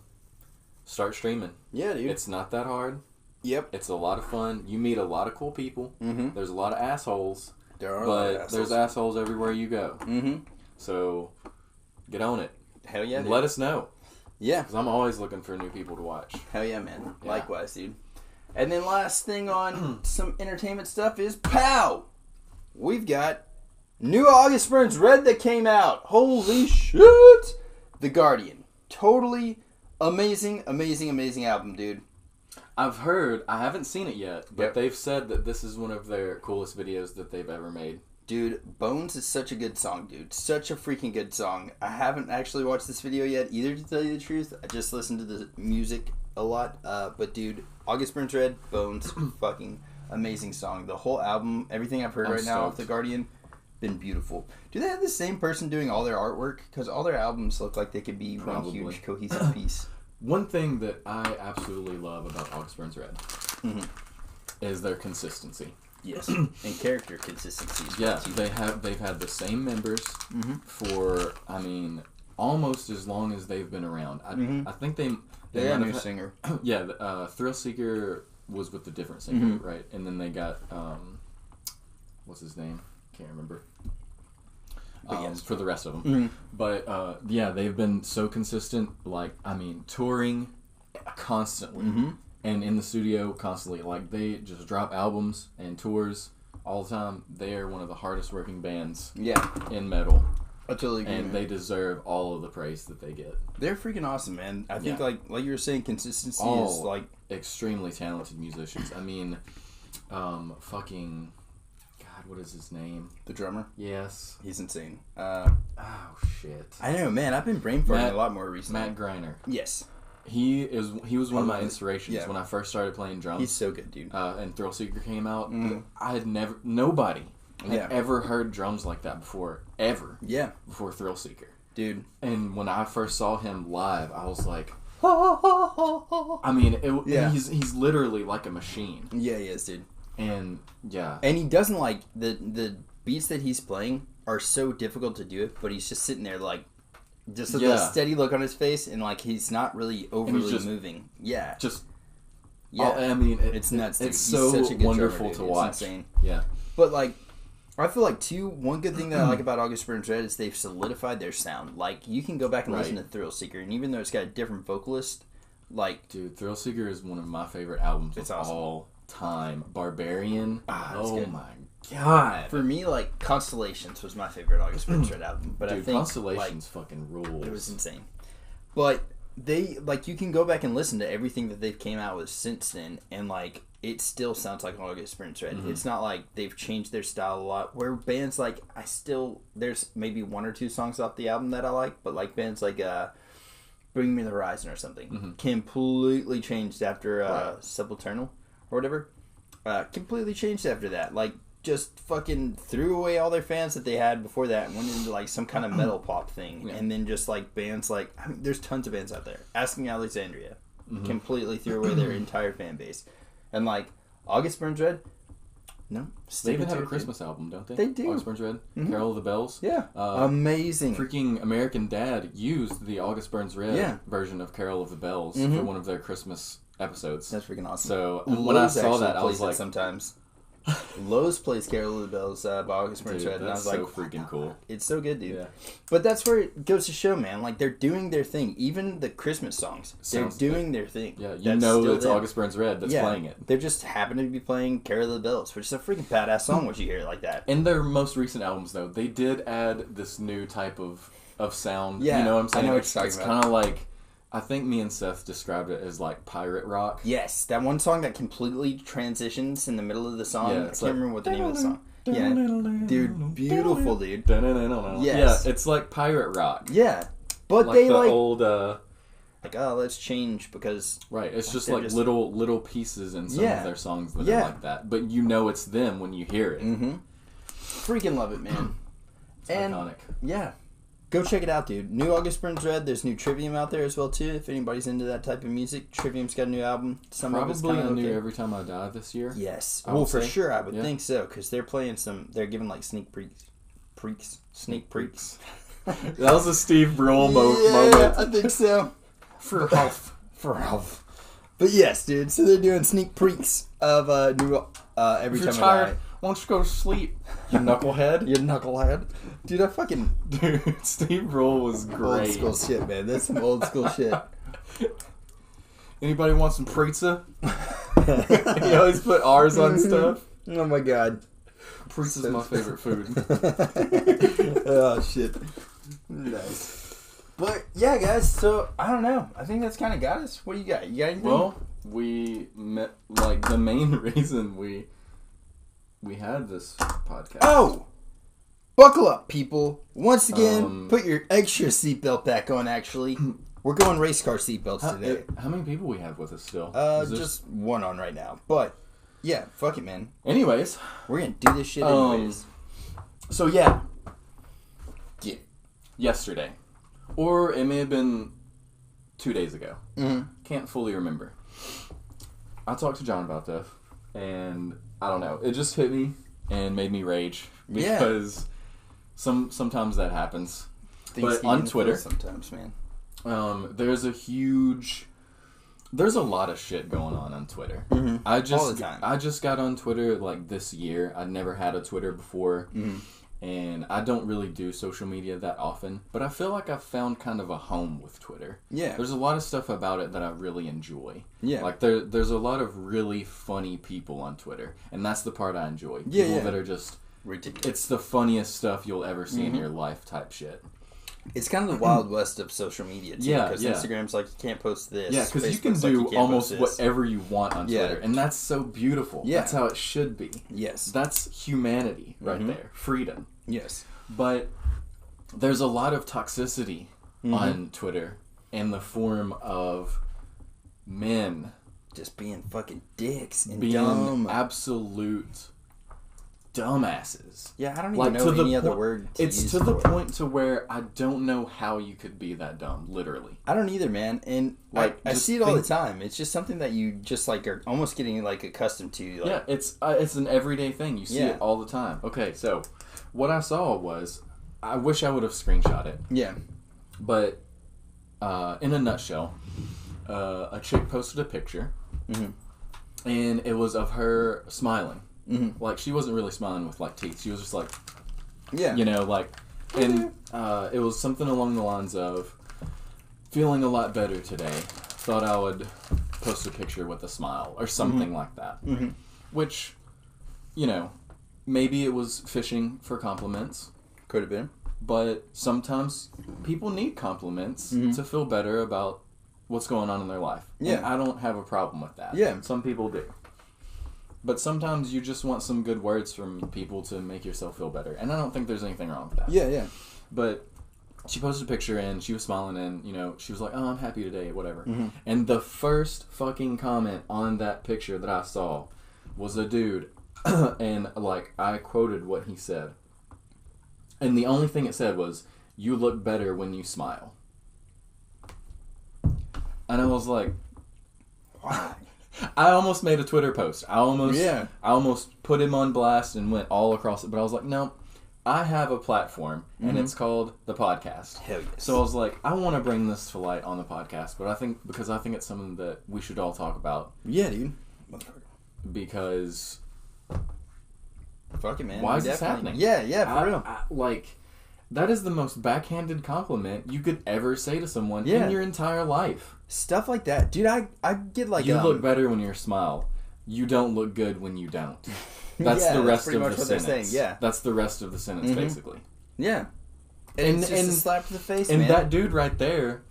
C: start streaming.
A: Yeah, dude.
C: It's not that hard.
A: Yep.
C: It's a lot of fun. You meet a lot of cool people. There's a lot of assholes.
A: There are
C: but
A: a lot of assholes.
C: There's assholes everywhere you go. So, get on it.
A: Hell yeah,
C: and
A: dude.
C: let us know.
A: Yeah.
C: Because I'm always looking for new people to watch.
A: Hell yeah, man. Yeah. Likewise, dude. And then last thing on some entertainment stuff is POW! We've got new August Burns Red that came out. Holy shit! The Guardian. Totally amazing, amazing, amazing album, dude.
C: I've heard, I haven't seen it yet, but they've said that this is one of their coolest videos that they've ever made.
A: Dude, Bones is such a good song, dude. Such a freaking good song. I haven't actually watched this video yet either, to tell you the truth. I just listened to the music a lot. But, dude, August Burns Red, Bones, fucking amazing song. The whole album, everything I've heard right now of The Guardian, been beautiful. Do they have the same person doing all their artwork? Because all their albums look like they could be one huge cohesive piece.
C: One thing that I absolutely love about August Burns Red is their consistency.
A: Yes, and character consistency.
C: Yeah, they've had the same members for, I mean, almost as long as they've been around. I think they
A: had a new singer.
C: Yeah, Thrill Seeker was with a different singer, right? And then they got what's his name? Can't remember. For the rest of them, but yeah, they've been so consistent. Like, I mean, touring constantly. And in the studio constantly. Like, they just drop albums and tours all the time. They are one of the hardest working bands in metal.
A: I totally agree.
C: And they deserve all of the praise that they get.
A: They're freaking awesome, man. I think, like you were saying, consistency is, like...
C: extremely talented musicians. I mean, fucking... God, what is his name?
A: The drummer?
C: Yes.
A: He's insane.
C: Oh, shit.
A: I know, man. I've been brain farting a lot more recently.
C: Matt Greiner.
A: Yes.
C: He was one of my inspirations when I first started playing drums.
A: He's so good, dude.
C: And Thrill Seeker came out. I had nobody had ever heard drums like that before, ever. Yeah. Before Thrill Seeker,
A: dude.
C: And when I first saw him live, I was like, I mean, he's literally like a machine.
A: Yeah, he is, dude.
C: And
A: and he doesn't like the beats that he's playing are so difficult to do it, but he's just sitting there like. Just with a steady look on his face, and like he's not really overly moving. Yeah,
C: I mean,
A: it's nuts. Dude.
C: It's so
A: such a good
C: wonderful
A: drummer,
C: to watch.
A: It's insane.
C: Yeah,
A: but like, I feel like one good thing that I like about August Burns Red is they've solidified their sound. Like, you can go back and listen to Thrill Seeker, and even though it's got a different vocalist, like,
C: dude, Thrill Seeker is one of my favorite albums of all time. Barbarian. Oh my god!
A: For me, like, Constellations was my favorite August Burns Red album, but
C: dude,
A: I think
C: Constellations fucking ruled.
A: It was insane. But they like you can go back and listen to everything that they've came out with since then, and like it still sounds like August Burns Red. It's not like they've changed their style a lot. Where bands like there's maybe one or two songs off the album that I like, but like bands like Bring Me the Horizon or something completely changed after Sepulternal or whatever. Completely changed after that. Like just fucking threw away all their fans that they had before that and went into like some kind of metal pop thing. And then just like bands like there's tons of bands out there. Asking Alexandria completely threw away their entire fan base. And like August Burns Red, no.
B: They even have a Christmas album, don't they?
A: They do.
B: August Burns Red, Carol of the Bells.
A: Yeah, amazing.
B: Freaking American Dad used the August Burns Red version of Carol of the Bells for one of their Christmas episodes.
A: That's freaking awesome.
B: So when I saw that, I was like,
A: sometimes. Lowe's plays Carol of the Bells by August Burns Red, and I was like,
B: so freaking cool.
A: It's so good, dude. Yeah. But that's where it goes to show, man. Like, they're doing their thing. Even the Christmas songs, they're doing their thing.
B: Yeah, you know it's August Burns Red that's playing it.
A: They're just happening to be playing Carol of the Bells, which is a freaking badass song when you hear it like that.
B: In their most recent albums, though, they did add this new type of sound.
A: Yeah,
B: you know what I'm saying?
A: I know what you're talking
B: it's
A: about.
B: kind of like, I think me and Seth described it as like pirate rock.
A: Yes, that one song that completely transitions in the middle of the song. I can't remember what the name of the song. Yeah, dude, beautiful, dude.
B: Yes. Yeah, it's like pirate rock.
A: Yeah, but
B: like
A: they
B: the
A: like
B: old
A: like, oh, let's change because
B: it's just like little pieces in some of their songs that are like that. But you know it's them when you hear it.
A: Freaking love it, man. And
B: iconic.
A: Yeah. Go check it out, dude. New August Burns Red. There's new Trivium out there as well, too. If anybody's into that type of music, Trivium's got a new album. Some of it's
B: probably
A: kind of
B: new Every Time I Die this year.
A: Yes. Well, for sure, I would think so, because they're playing they're giving like sneak peeks.
B: That was a Steve Brule moment.
A: Yeah, I think so. For Ralph. But yes, dude. So they're doing sneak peeks of new Every Time I Die.
B: Why don't you go to sleep, you knucklehead?
A: You knucklehead. Dude,
B: Dude, Steve Brule was great.
A: Old school shit, man. That's some old school shit.
B: Anybody want some pizza? He always put R's on stuff.
A: Oh my god.
B: Pizza's my favorite food.
A: Oh, shit. Nice. But, yeah, guys, so, I don't know. I think that's kind of got us. What do you got? You got anything?
B: Well, we met, like, the main reason we had this podcast.
A: Oh! Buckle up, people. Once again, put your extra seatbelt back on, actually. We're going race car seatbelts today.
B: How many people we have with us still?
A: Just one on right now. But, yeah, fuck it, man.
B: Anyways.
A: We're going to do this shit anyways.
B: So, yeah. Yesterday. Or it may have been 2 days ago. Can't fully remember. I talked to John about this, and I don't know. It just hit me and made me rage because sometimes that happens. But on Twitter,
A: sometimes, man.
B: There's a lot of shit going on Twitter.
A: All the time.
B: I just got on Twitter like this year. I'd never had a Twitter before. And I don't really do social media that often, but I feel like I've found kind of a home with Twitter.
A: Yeah.
B: There's a lot of stuff about it that I really enjoy.
A: Yeah.
B: Like there's a lot of really funny people on Twitter, and that's the part I enjoy.
A: Yeah,
B: people that are just
A: ridiculous.
B: It's the funniest stuff you'll ever see in your life type shit.
A: It's kind of the Wild West of social media, too. Yeah, because Instagram's like, you can't post this.
B: Yeah, because you can do almost whatever you want on Twitter, and that's so beautiful. Yeah. That's how it should be.
A: Yes.
B: That's humanity right there. Freedom.
A: Yes.
B: But there's a lot of toxicity on Twitter in the form of men
A: just being fucking dicks and
B: being
A: dumb.
B: Absolute dumbasses.
A: Yeah, I don't even know any other word to use
B: It's to the point to where I don't know how you could be that dumb, literally.
A: I don't either, man. And like I see it all the time. It's just something that you just like are almost getting like accustomed to. Like,
B: yeah, it's an everyday thing. You see it all the time. Okay, so what I saw was, I wish I would have screenshot it.
A: Yeah.
B: But in a nutshell, a chick posted a picture, and it was of her smiling. Like, she wasn't really smiling with, like, teeth. She was just like, you know, like, and it was something along the lines of, feeling a lot better today. Thought I would post a picture with a smile, or something like that. Which, you know, maybe it was fishing for compliments.
A: Could have been.
B: But sometimes people need compliments to feel better about what's going on in their life.
A: Yeah.
B: And I don't have a problem with that.
A: Yeah.
B: Some people do. But sometimes you just want some good words from people to make yourself feel better. And I don't think there's anything wrong with that.
A: Yeah, yeah.
B: But she posted a picture and she was smiling and, you know, she was like, oh, I'm happy today, whatever.
A: Mm-hmm.
B: And the first fucking comment on that picture that I saw was a dude. And, like, I quoted what he said. And the only thing it said was, you look better when you smile. And I was like,
A: wow.
B: I almost made a Twitter post. I almost put him on blast and went all across it. But I was like, no, I have a platform, and it's called the podcast.
A: Hell yes.
B: So I was like, I want to bring this to light on the podcast, but I think it's something that we should all talk about.
A: Yeah, dude.
B: Because
A: fuck it, man.
B: Why is this happening?
A: Yeah, for real.
B: Like, that is the most backhanded compliment you could ever say to someone in your entire life.
A: Stuff like that. Dude, I get like...
B: You look better when you smile. You don't look good when you don't. That's the rest of the sentence.
A: Yeah.
B: That's the rest of the sentence, basically.
A: Yeah. And it's just a slap to the face, man.
B: And that dude right there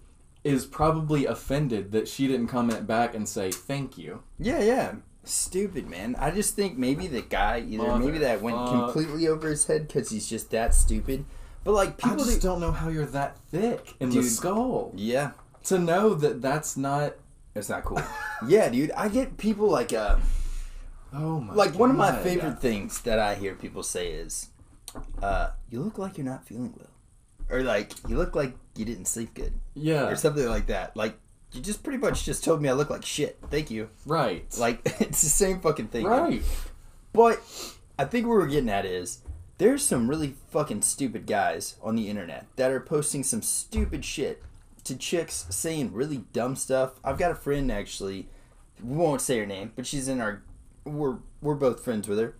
B: is probably offended that she didn't comment back and say thank you.
A: Yeah. Stupid, man. I just think maybe the guy, maybe that went completely over his head because he's just that stupid. But, like, people...
B: I just don't know how you're that thick in the skull.
A: Yeah.
B: To know that that's not...
A: It's not cool. Yeah, dude. I get people like...
B: oh, my
A: Like,
B: God.
A: one of my favorite things that I hear people say is, you look like you're not feeling well. Or, like, you look like you didn't sleep good.
B: Yeah.
A: Or something like that. Like, you just pretty much just told me I look like shit. Thank you.
B: Right.
A: Like, it's the same fucking thing.
B: Right.
A: Dude. But I think what we're getting at is, there's some really fucking stupid guys on the internet that are posting some stupid shit to chicks saying really dumb stuff. I've got a friend, actually, we won't say her name, but she's in our... We're both friends with her.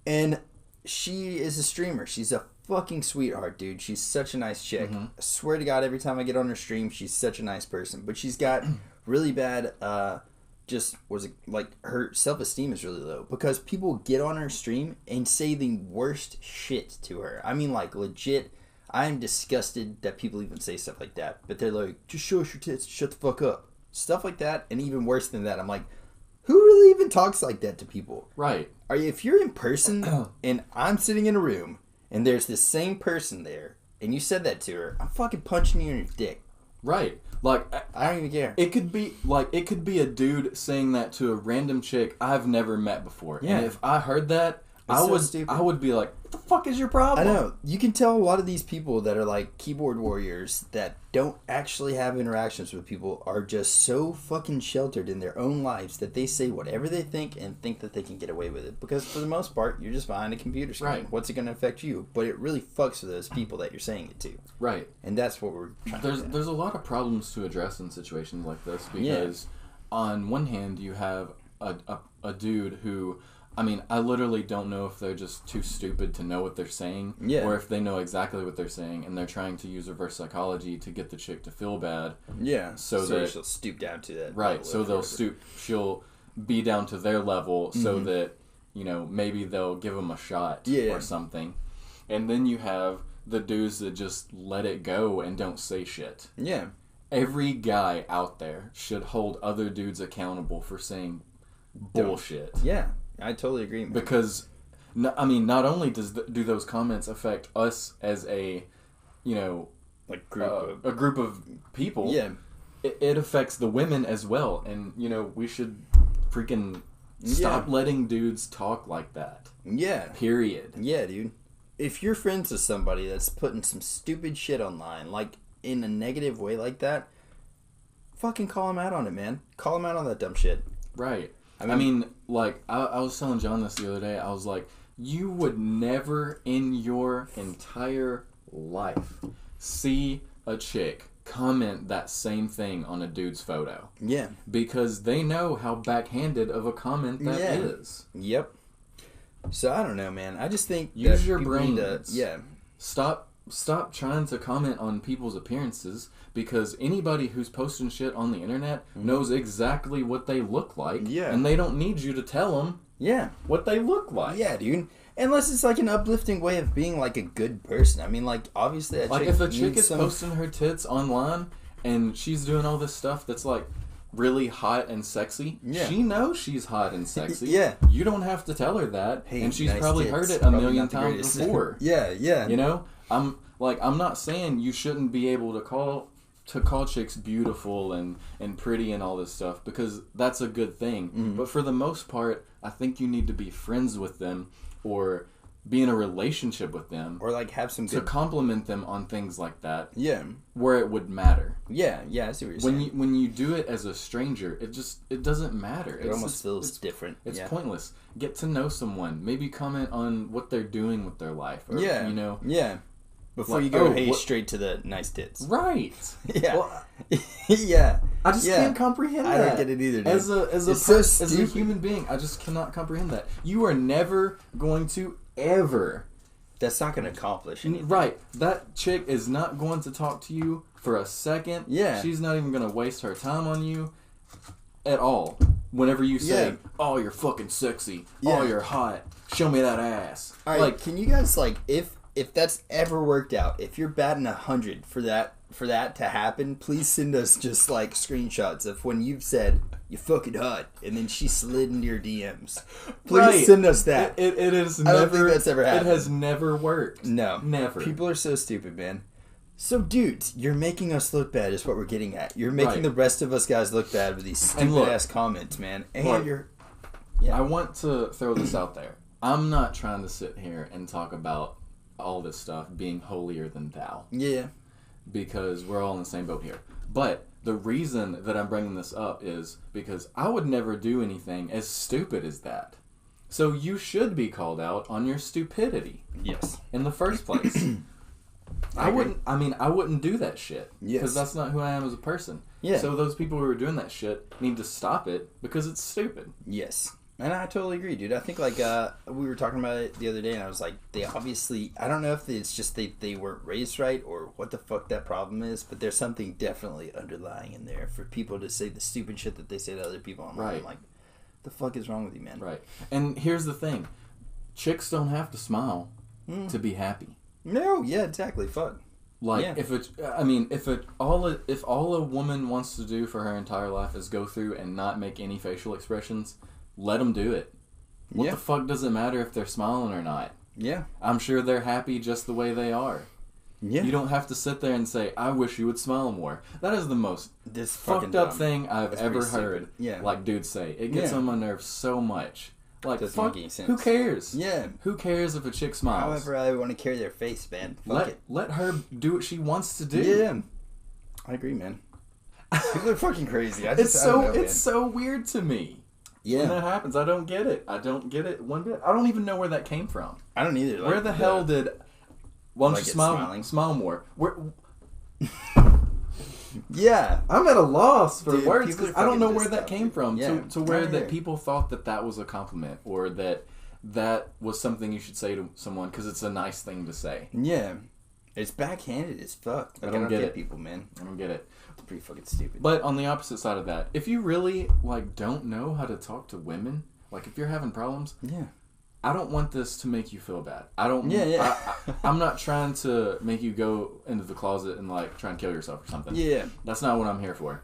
A: And she is a streamer. She's a fucking sweetheart, dude. She's such a nice chick. I swear to God, every time I get on her stream, she's such a nice person. But she's got really bad... her self-esteem is really low because people get on her stream and say the worst shit to her. I mean, like, legit, I'm disgusted that people even say stuff like that. But they're like, just show us your tits, shut the fuck up. Stuff like that, and even worse than that. I'm like, who really even talks like that to people?
B: Right.
A: If you're in person and I'm sitting in a room and there's this same person there and you said that to her, I'm fucking punching you in your dick.
B: Right. Like,
A: I don't even care.
B: It could be a dude saying that to a random chick I've never met before. Yeah. And if I heard that, I would be like, what the fuck is your problem?
A: I know. You can tell a lot of these people that are like keyboard warriors that don't actually have interactions with people are just so fucking sheltered in their own lives that they say whatever they think and think that they can get away with it. Because for the most part, you're just behind a computer screen. Right. What's it going to affect you? But it really fucks with those people that you're saying it to.
B: Right.
A: And that's what we're trying to do.
B: There's a lot of problems to address in situations like this because on one hand, you have a dude who... I mean, I literally don't know if they're just too stupid to know what they're saying, or if they know exactly what they're saying, and they're trying to use reverse psychology to get the chick to feel bad.
A: Yeah,
B: so
A: that she'll stoop down to that.
B: Right, so she'll be down to their level, so that, you know, maybe they'll give them a shot or something. And then you have the dudes that just let it go and don't say shit. Yeah. Every guy out there should hold other dudes accountable for saying bullshit.
A: Yeah. I totally agree, man.
B: Because, not only do those comments affect us as a, you know,
A: like
B: a group of people. Yeah, it affects the women as well, and you know we should freaking stop letting dudes talk like that. Yeah. Period.
A: Yeah, dude. If you're friends with somebody that's putting some stupid shit online, like in a negative way like that, fucking call them out on it, man. Call them out on that dumb shit.
B: Right. I mean, like, I was telling John this the other day. I was like, you would never in your entire life see a chick comment that same thing on a dude's photo. Yeah. Because they know how backhanded of a comment that is.
A: Yep. So, I don't know, man. I just think...
B: Use your brain. Stop trying to comment on people's appearances because anybody who's posting shit on the internet knows exactly what they look like. Yeah. And they don't need you to tell them what they look like.
A: Yeah, dude. Unless it's like an uplifting way of being like a good person. I mean, like, obviously
B: if a chick is posting her tits online and she's doing all this stuff that's like really hot and sexy. Yeah. She knows she's hot and sexy.
A: Yeah.
B: You don't have to tell her that. Hey, and she's
A: nice
B: probably
A: tits.
B: heard it a million times before.
A: Yeah.
B: You know? I'm not saying you shouldn't be able to call chicks beautiful and pretty and all this stuff, because that's a good thing. Mm-hmm. But for the most part, I think you need to be friends with them or be in a relationship with them,
A: or like have some
B: to compliment them on things like that.
A: Yeah,
B: where it would matter.
A: Yeah, I see what you're saying.
B: When you do it as a stranger, it doesn't matter.
A: It almost feels different.
B: It's pointless. Get to know someone. Maybe comment on what they're doing with their life. Or, you know.
A: Yeah. Before you go straight to the nice tits.
B: Right.
A: Yeah.
B: Well,
A: yeah.
B: I just can't comprehend that.
A: I don't get it either, dude.
B: As a human being, I just cannot comprehend that. You are never going to ever.
A: That's not going to accomplish anything.
B: Right. That chick is not going to talk to you for a second.
A: Yeah.
B: She's not even going to waste her time on you at all. Whenever you say, oh, you're fucking sexy. Yeah. Oh, you're hot. Show me that ass.
A: All right, like, can you guys, like, if that's ever worked out, if you're batting 100 for that to happen, please send us just like screenshots of when you've said you're fucking hot and then she slid into your DMs. Please send us that.
B: It is
A: I don't think that's ever happened.
B: It has never worked.
A: No,
B: never.
A: People are so stupid, man. So, dudes, you're making us look bad. Is what we're getting at. You're making the rest of us guys look bad with these stupid ass comments, man. And you're.
B: Yeah. I want to throw this out there. I'm not trying to sit here and talk about all this stuff being holier than thou.
A: Yeah.
B: Because we're all in the same boat here. But the reason that I'm bringing this up is because I would never do anything as stupid as that. So you should be called out on your stupidity.
A: Yes.
B: In the first place. I wouldn't do that shit.
A: Yes.
B: Because that's not who I am as a person. Yeah. So those people who are doing that shit need to stop it because it's stupid.
A: Yes. And I totally agree, dude. I think, like, we were talking about it the other day, and I was like, they obviously, I don't know if it's just they weren't raised right or what the fuck that problem is, but there's something definitely underlying in there for people to say the stupid shit that they say to other people online. Right. I'm like, the fuck is wrong with you, man?
B: Right. And here's the thing. Chicks don't have to smile to be happy.
A: No, yeah, exactly. Fuck.
B: Like, if all a woman wants to do for her entire life is go through and not make any facial expressions, let them do it. What the fuck does it matter if they're smiling or not?
A: Yeah.
B: I'm sure they're happy just the way they are. Yeah. You don't have to sit there and say, I wish you would smile more. That is the most fucked up thing I've ever heard. Yeah. Like dudes say. It gets on my nerves so much. Like, fuck, who cares? Yeah. Who cares if a chick smiles?
A: However I want to carry their face, man.
B: Let her do what she wants to do.
A: Yeah. I agree, man. People are fucking crazy.
B: It's so weird to me. Yeah. When that happens, I don't get it. I don't get it one bit. I don't even know where that came from.
A: I don't either.
B: Where the hell did... Why don't you smile more? Where...
A: Yeah.
B: I'm at a loss for words because I don't know where that came from. Yeah. To where that people thought that was a compliment or that was something you should say to someone because it's a nice thing to say.
A: Yeah. It's backhanded as fuck. Like, I don't get it, people, man.
B: I don't get it.
A: It's pretty fucking stupid.
B: But on the opposite side of that, if you really don't know how to talk to women, like if you're having problems, I don't want this to make you feel bad. I don't. Yeah. I'm not trying to make you go into the closet and try and kill yourself or something. Yeah. That's not what I'm here for.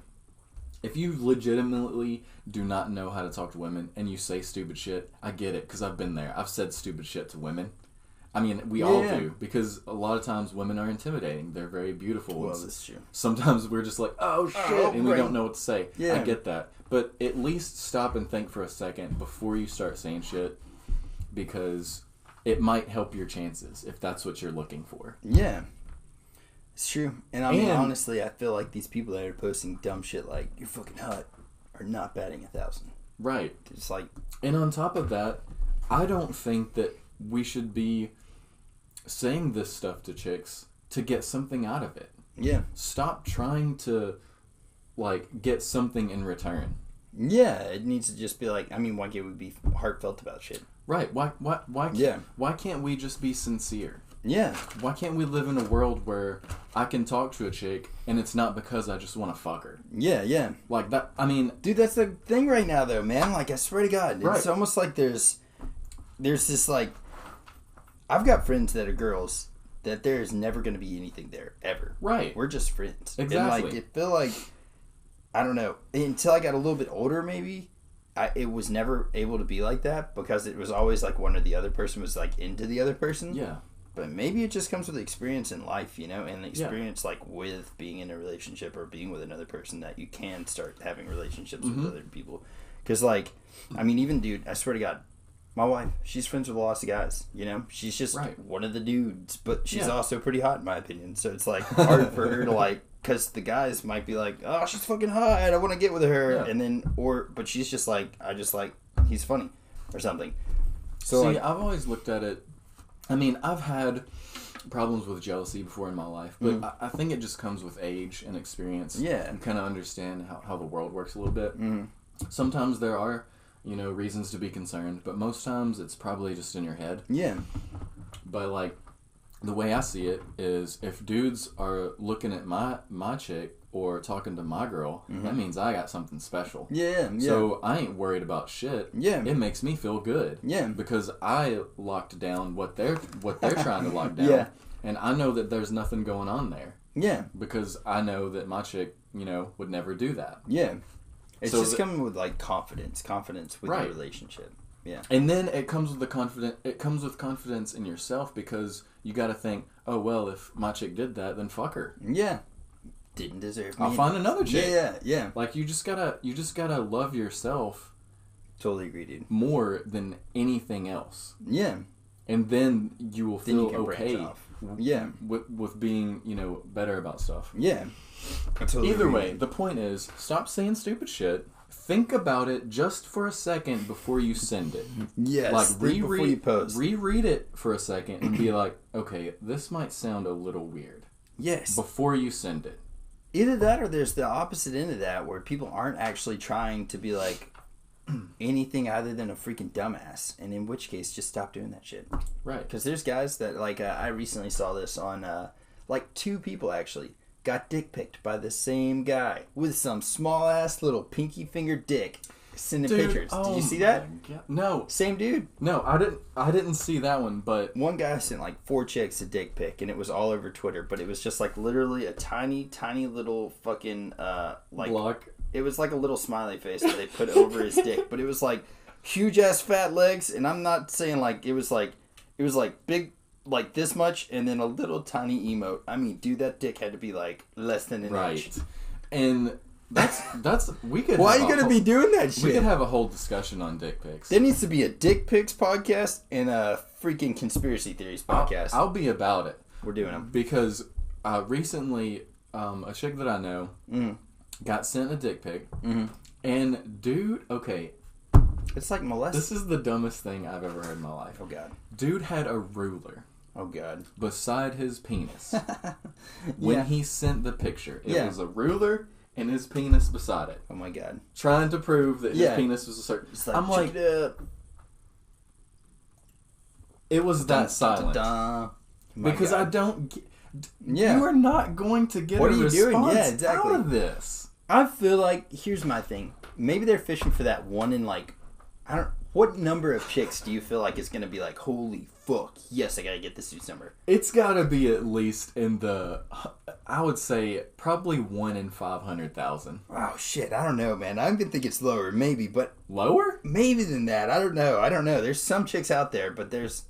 B: If you legitimately do not know how to talk to women and you say stupid shit, I get it because I've been there. I've said stupid shit to women. I mean, we all do because a lot of times women are intimidating. They're very beautiful.
A: Well, that's true.
B: Sometimes we're just like, oh shit, and we don't know what to say. Yeah. I get that. But at least stop and think for a second before you start saying shit because it might help your chances if that's what you're looking for.
A: Yeah. It's true. And I mean, honestly, I feel like these people that are posting dumb shit like, you're fucking hot, are not batting 1,000.
B: Right.
A: It's like...
B: And on top of that, I don't think that we should be saying this stuff to chicks to get something out of it.
A: Yeah.
B: Stop trying to, get something in return.
A: Yeah, it needs to just be like, I mean, why can't we be heartfelt about shit?
B: Right. Why can't we just be sincere?
A: Yeah.
B: Why can't we live in a world where I can talk to a chick and it's not because I just want to fuck her?
A: Yeah, yeah.
B: Like that, I mean...
A: Dude, that's the thing right now, though, man. Like, I swear to God. It's almost like there's this, I've got friends that are girls that there's never going to be anything there ever.
B: Right.
A: We're just friends.
B: Exactly.
A: And like it feel like, I don't know, until I got a little bit older maybe, it was never able to be like that because it was always like one or the other person was like into the other person.
B: Yeah.
A: But maybe it just comes with experience in life, you know, and experience like with being in a relationship or being with another person that you can start having relationships with other people. Because like, I mean, even dude, I swear to God, my wife, she's friends with lots of guys, you know? She's just one of the dudes, but she's also pretty hot in my opinion. So it's like hard for her to like, because the guys might be like, oh, she's fucking hot, I want to get with her. Yeah. And then, but she's just like, I just like, he's funny or something. So
B: see,
A: like,
B: I've always looked at it, I mean, I've had problems with jealousy before in my life, but I think it just comes with age and experience.
A: Yeah.
B: You kind of understand how the world works a little bit. Sometimes there are, you know, reasons to be concerned, but most times it's probably just in your head.
A: Yeah.
B: But like, the way I see it is if dudes are looking at my chick or talking to my girl, that means I got something special.
A: Yeah, yeah.
B: So I ain't worried about shit.
A: Yeah.
B: It makes me feel good.
A: Yeah.
B: Because I locked down what they're trying to lock down.
A: Yeah.
B: And I know that there's nothing going on there.
A: Yeah.
B: Because I know that my chick, you know, would never do that.
A: Yeah. It's
B: so
A: just coming with like confidence with your relationship. Yeah.
B: And then it comes with confidence in yourself because you got to think, oh well, if my chick did that, then fuck her.
A: Yeah. Didn't deserve me.
B: I'll find another chick.
A: Yeah, yeah.
B: Like you just gotta love yourself.
A: Totally agree, dude.
B: More than anything else.
A: Yeah.
B: And then you will feel okay.
A: Yeah.
B: With being, you know, better about stuff.
A: Yeah.
B: Totally Either way, the point is, stop saying stupid shit. Think about it just for a second before you send it.
A: Yes.
B: Like before you post. Reread it for a second and be like, okay, this might sound a little weird.
A: Yes.
B: Before you send it.
A: Either that or there's the opposite end of that where people aren't actually trying to be like anything other than a freaking dumbass. And in which case, just stop doing that shit.
B: Right.
A: Because there's guys that, like, I recently saw this on, like, 2 people actually got dick picked by the same guy with some small-ass little pinky finger dick sending pictures. Did you see that?
B: No.
A: Same dude.
B: No, I didn't see that one, but
A: one guy sent like 4 chicks a dick pic and it was all over Twitter, but it was just like literally a tiny little fucking like
B: block.
A: It was like a little smiley face that they put over his dick, but it was like huge ass fat legs, and I'm not saying like it was like big like this much and then a little tiny emote. I mean, dude, that dick had to be like less than an inch.
B: And that's we could.
A: Why are you gonna be doing that shit?
B: We could have a whole discussion on dick pics.
A: There needs to be a dick pics podcast and a freaking conspiracy theories podcast.
B: I'll be about it.
A: We're doing them
B: because recently a chick that I know got sent a dick pic, and dude, okay,
A: it's like molesting.
B: This is the dumbest thing I've ever heard in my life.
A: Oh god,
B: dude had a ruler.
A: Oh god,
B: beside his penis when he sent the picture. It was a ruler. And his penis beside it.
A: Oh my god!
B: Trying to prove that his penis was a certain.
A: Like, I'm like,
B: it was that silent because I don't. You are not going to get a response out of this.
A: I feel like here's my thing. Maybe they're fishing for that one in like, I don't. What number of chicks do you feel like is going to be like, holy fuck, yes, I got to get this dude's number?
B: It's got to be at least in the, I would say, probably 1 in 500,000.
A: Oh, shit, I don't know, man. I even think it's lower, maybe, but...
B: Lower?
A: Maybe than that. I don't know. There's some chicks out there, but there's...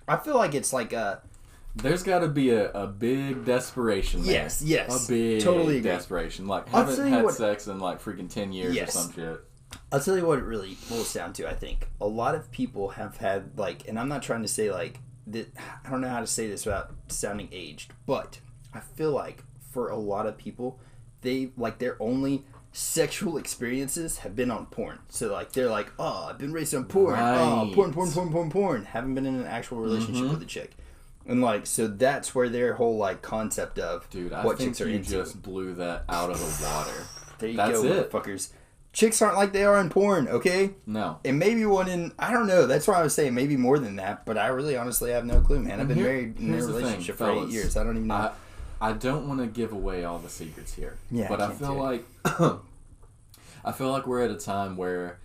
A: I feel like it's like a...
B: There's got to be a big desperation there.
A: Yes.
B: A big
A: totally
B: desperation. Like, haven't had sex in like freaking 10 years or some shit.
A: I'll tell you what it really boils down to, I think. A lot of people have had, like, and I'm not trying to say, like, that, I don't know how to say this without sounding aged, but I feel like for a lot of people, they, like, their only sexual experiences have been on porn. So, like, they're like, oh, I've been raised on porn. Right. Oh, porn. Haven't been in an actual relationship with a chick. And, like, so that's where their whole, like, concept of what chicks are into.
B: Dude, I think you just blew that out of the water.
A: There you go, motherfuckers. Chicks aren't like they are in porn, okay?
B: No.
A: And maybe one in, I don't know, that's why I was saying maybe more than that, but I really honestly have no clue, man. I've been married in a relationship for 8 years. I don't even know.
B: I don't want to give away all the secrets here.
A: Yeah,
B: but I feel like we're at a time where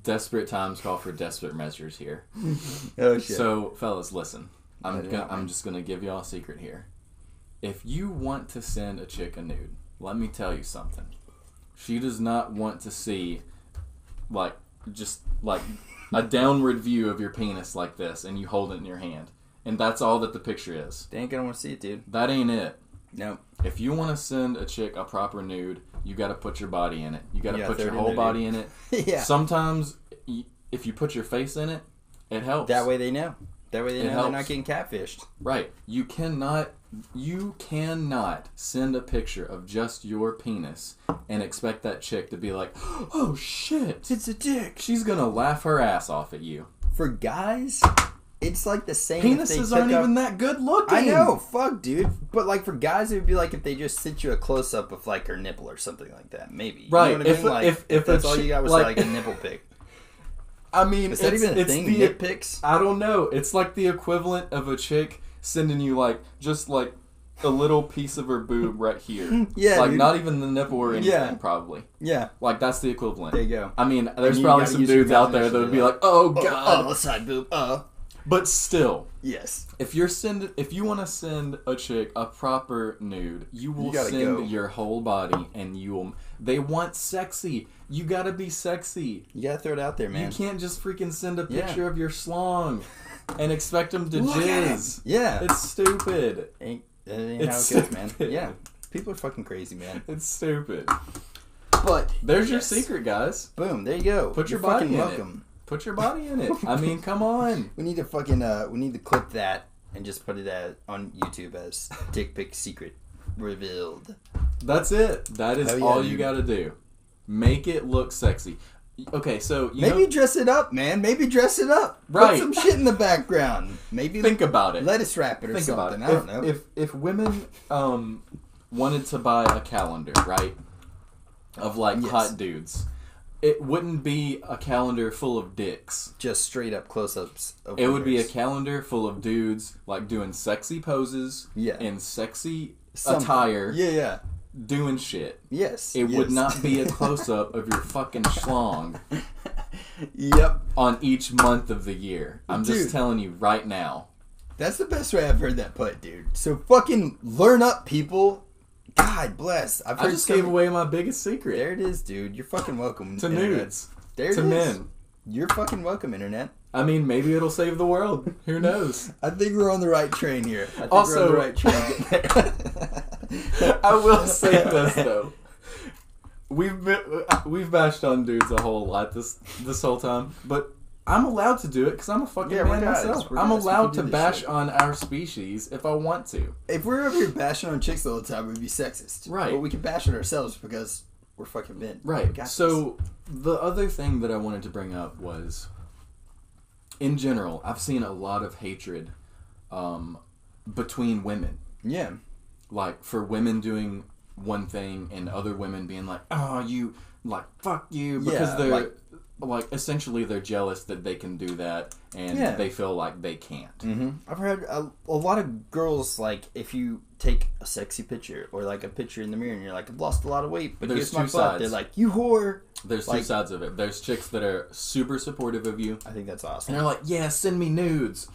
B: desperate times call for desperate measures here.
A: Oh, shit.
B: So, fellas, listen. I'm just gonna give y'all a secret here. If you want to send a chick a nude, let me tell you something. She does not want to see, just a downward view of your penis like this, and you hold it in your hand, and that's all that the picture is.
A: They ain't gonna want to see it, dude.
B: That ain't it.
A: No.
B: If you want to send a chick a proper nude, you got to put your body in it. You got to put your whole body in it.
A: Yeah.
B: Sometimes, if you put your face in it, it helps.
A: That way they know. That way they know they're not getting catfished.
B: Right. You cannot send a picture of just your penis and expect that chick to be like, oh shit,
A: it's a dick.
B: She's gonna laugh her ass off at you.
A: For guys, it's like the same.
B: Penises aren't even that good looking.
A: I know, fuck, dude. But like for guys, it would be like if they just sent you a close up of like her nipple or something like that. Maybe.
B: Right.
A: You know what I mean? If that's all you got was like a nipple pic.
B: I mean,
A: is that even a thing? Nip pics?
B: I don't know. It's like the equivalent of a chick sending you just a little piece of her boob right here.
A: Yeah,
B: dude. Not even the nipple or anything, probably.
A: Yeah.
B: That's the equivalent.
A: There you go.
B: I mean, there's probably some dudes out there that would be like, oh god.
A: Oh, side boob.
B: But still.
A: Yes.
B: If you want to send a chick a proper nude, you will send your whole body, and they want sexy. You gotta be sexy.
A: You gotta throw it out there, man.
B: You can't just freaking send a picture of your schlong and expect them to jizz.
A: Yeah.
B: It's stupid.
A: That ain't how it goes, man. Yeah. People are fucking crazy, man.
B: It's stupid.
A: But
B: there's your secret, guys.
A: Boom, there you go.
B: Put your body in it. Put your body in it. I mean, come on.
A: We need to we need to clip that and just put it on YouTube as dick pic secret revealed.
B: That's it. That is all you gotta do. Make it look sexy. Okay, so
A: maybe dress it up, man. Maybe dress it up.
B: Right.
A: Put some shit in the background. Maybe
B: think about it.
A: Lettuce wrap it or something. I don't know.
B: If women wanted to buy a calendar, right, of hot dudes, it wouldn't be a calendar full of dicks.
A: Just straight up close-ups.
B: It would be a calendar full of dudes doing sexy poses in sexy attire.
A: Yeah.
B: Doing shit.
A: Yes.
B: It would not be a close-up of your fucking schlong.
A: Yep.
B: On each month of the year. I'm just telling you right now.
A: That's the best way I've heard that put, dude. So fucking learn up, people. God bless.
B: I just gave away my biggest secret.
A: There it is, dude. You're fucking welcome.
B: To nudes.
A: There it is.
B: To men.
A: You're fucking welcome, Internet.
B: I mean, maybe it'll save the world. Who knows?
A: I think we're on the right train here.
B: We're on the right train. I will say this though. We've bashed on dudes a whole lot this whole time, but I'm allowed to do it because I'm a fucking man myself. I'm allowed to bash on our species if I want to.
A: If we're over here bashing on chicks all the time, we'd be sexist.
B: Right.
A: But we can bash on ourselves because we're fucking men.
B: Right. So the other thing that I wanted to bring up was, in general, I've seen a lot of hatred between women.
A: Yeah.
B: For women doing one thing and other women being like, oh, you, fuck you. Because they're, essentially they're jealous that they can do that and they feel like they can't.
A: Mm-hmm. I've heard a lot of girls, if you take a sexy picture or, a picture in the mirror and you're like, I've lost a lot of weight, but
B: there's
A: here's my butt. They're like, you whore.
B: There's two sides of it. There's chicks that are super supportive of you.
A: I think that's awesome.
B: And they're like, yeah, send me nudes.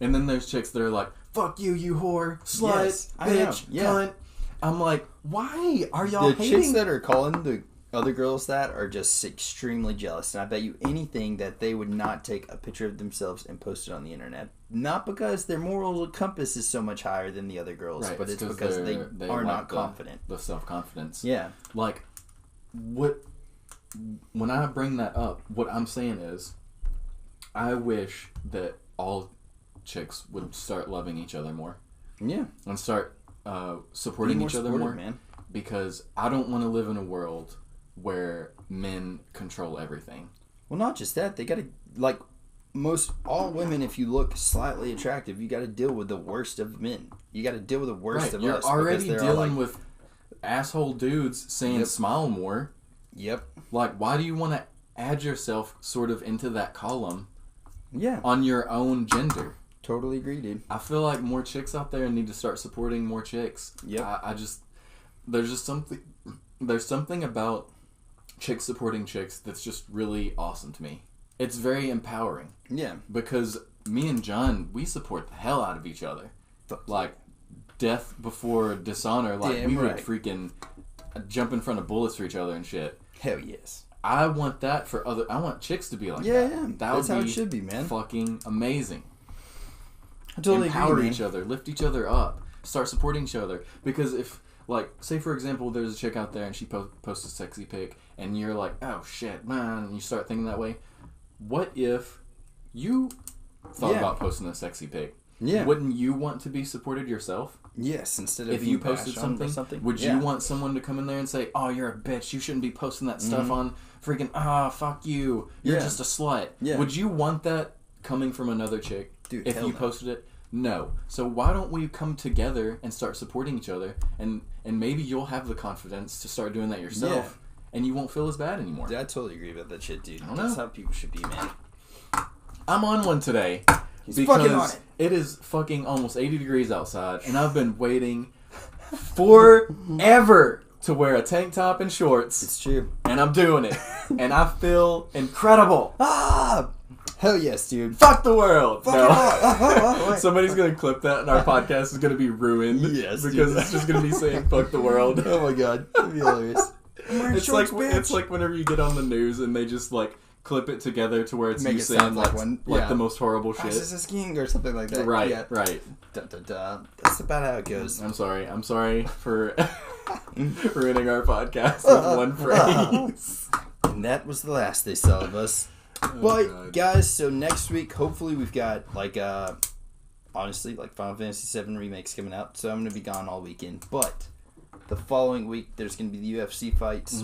B: And then there's chicks that are like, fuck you, you whore, slut, bitch, cunt. I'm like, why are y'all hating?
A: The chicks that are calling the other girls that are just extremely jealous. And I bet you anything that they would not take a picture of themselves and post it on the internet. Not because their moral compass is so much higher than the other girls, but it's because they are not confident.
B: The self-confidence.
A: Yeah.
B: When I bring that up, what I'm saying is, I wish that all chicks would start loving each other more.
A: Yeah.
B: And start supporting each other more.
A: Man.
B: Because I don't want to live in a world where men control everything.
A: Well, not just that. They got to, all women, if you look slightly attractive, you got to deal with the worst of men. You got to deal with the worst of us.
B: You're already dealing with asshole dudes saying smile more.
A: Yep.
B: Why do you want to add yourself sort of into that column?
A: Yeah.
B: On your own gender.
A: Totally agree, dude.
B: I feel like more chicks out there need to start supporting more chicks.
A: Yep.
B: There's something about chicks supporting chicks that's just really awesome to me. It's very empowering.
A: Yeah.
B: Because me and John, we support the hell out of each other. Like, death before dishonor. Like, we would freaking jump in front of bullets for each other and shit.
A: Hell yes.
B: I want that for other... I want chicks to be like that.
A: Yeah, that's how it should be, man.
B: Fucking amazing.
A: I totally
B: Empower
A: agree,
B: each other. Lift each other up. Start supporting each other. Because if... Like, say for example, there's a chick out there and she posts a sexy pic and you're like, oh shit, man, and you start thinking that way. What if you thought about posting a sexy pic? Yeah. Wouldn't you want to be supported yourself?
A: Yes, instead of
B: if you posted something, would you want someone to come in there and say, oh, you're a bitch, you shouldn't be posting that stuff on freaking, fuck you, you're just a slut. Yeah. Would you want that coming from another chick? Dude, if you posted it? No. So why don't we come together and start supporting each other, and maybe you'll have the confidence to start doing that yourself, and you won't feel as bad anymore.
A: Yeah, I totally agree about that shit, dude. That's how people should be, man.
B: I'm on one today.
A: He's fucking on it.
B: It is fucking almost 80 degrees outside, and I've been waiting forever to wear a tank top and shorts.
A: It's true.
B: And I'm doing it. And I feel incredible.
A: Hell yes, dude.
B: Fuck the world. Somebody's going to clip that and our podcast is going to be ruined. Yes, because it's just going to be saying fuck the world.
A: Oh my god. That'd be hilarious.
B: It's like whenever you get on the news and they just like clip it together to where it's you saying like the most horrible shit.
A: This is king or something like that.
B: Right,
A: yeah.
B: Right.
A: That's about how it goes.
B: I'm sorry for ruining our podcast with one phrase.
A: And that was the last they saw of us. But guys, so next week hopefully we've got honestly Final Fantasy VII remakes coming out, so I'm gonna be gone all weekend. But the following week there's gonna be the UFC fights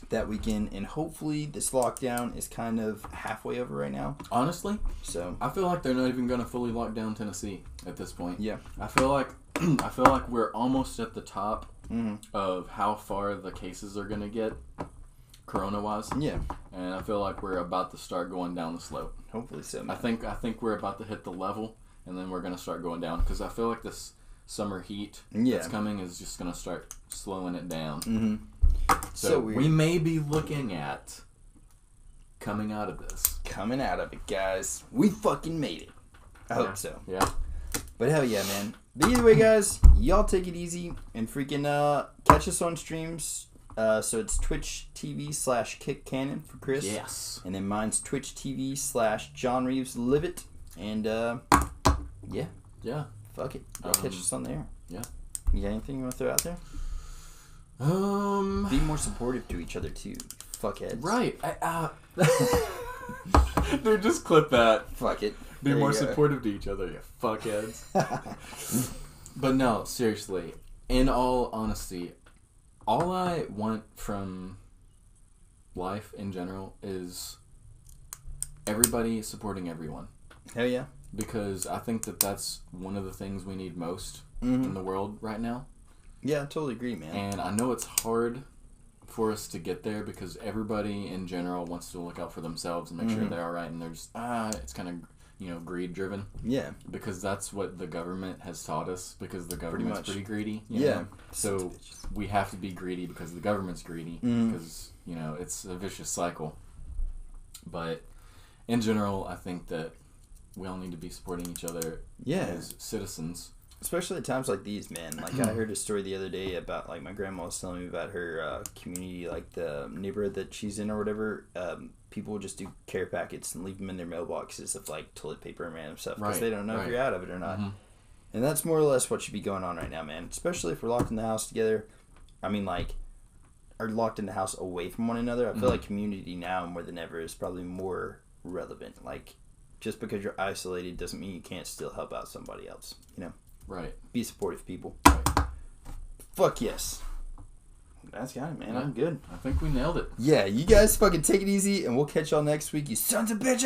A: that weekend, and hopefully this lockdown is kind of halfway over right now.
B: Honestly, so I feel like they're not even gonna fully lock down Tennessee at this point.
A: Yeah,
B: I feel like we're almost at the top of how far the cases are gonna get. Corona-wise,
A: yeah,
B: and I feel like we're about to start going down the slope.
A: Hopefully so, man.
B: I think we're about to hit the level, and then we're gonna start going down because I feel like this summer heat that's coming is just gonna start slowing it down. So we may be looking at coming out of this.
A: Coming out of it, guys. We fucking made it. I hope so.
B: Yeah.
A: But hell yeah, man. But either way, guys, y'all take it easy and freaking catch us on streams. So it's Twitch TV/KickCannon for Chris.
B: Yes.
A: And then mine's Twitch TV/John Reeves Live It. And yeah. Fuck it. Y'all catch us on there.
B: Yeah.
A: You got anything you want to throw out there? Be more supportive to each other too. Fuckheads.
B: Right. Dude, just clip that.
A: Fuck it.
B: Be more supportive to each other, you fuckheads. But no, seriously. In all honesty, all I want from life in general is everybody supporting everyone.
A: Hell yeah.
B: Because I think that that's one of the things we need most in the world right now.
A: Yeah, I totally agree, man.
B: And I know it's hard for us to get there because everybody in general wants to look out for themselves and make sure they're all right, and they're just, it's kind of, greed driven.
A: Yeah. Because
B: that's what the government has taught us, because the government's pretty greedy. You know? So we have to be greedy because the government's greedy, because, it's a vicious cycle. But in general, I think that we all need to be supporting each other as citizens.
A: Especially at times like these, man. Like, I heard a story the other day about, my grandma was telling me about her community, the neighborhood that she's in or whatever. People will just do care packets and leave them in their mailboxes of, toilet paper and random stuff because they don't know if you're out of it or not. And that's more or less what should be going on right now, man. Especially if we're locked in the house together. I mean, are locked in the house away from one another. I feel like community now more than ever is probably more relevant. Just because you're isolated doesn't mean you can't still help out somebody else,
B: Right.
A: Be supportive, people.
B: Right.
A: Fuck yes. That's got it, man. I'm good.
B: I think we nailed it.
A: Yeah, you guys fucking take it easy, and we'll catch y'all next week, you sons of bitches!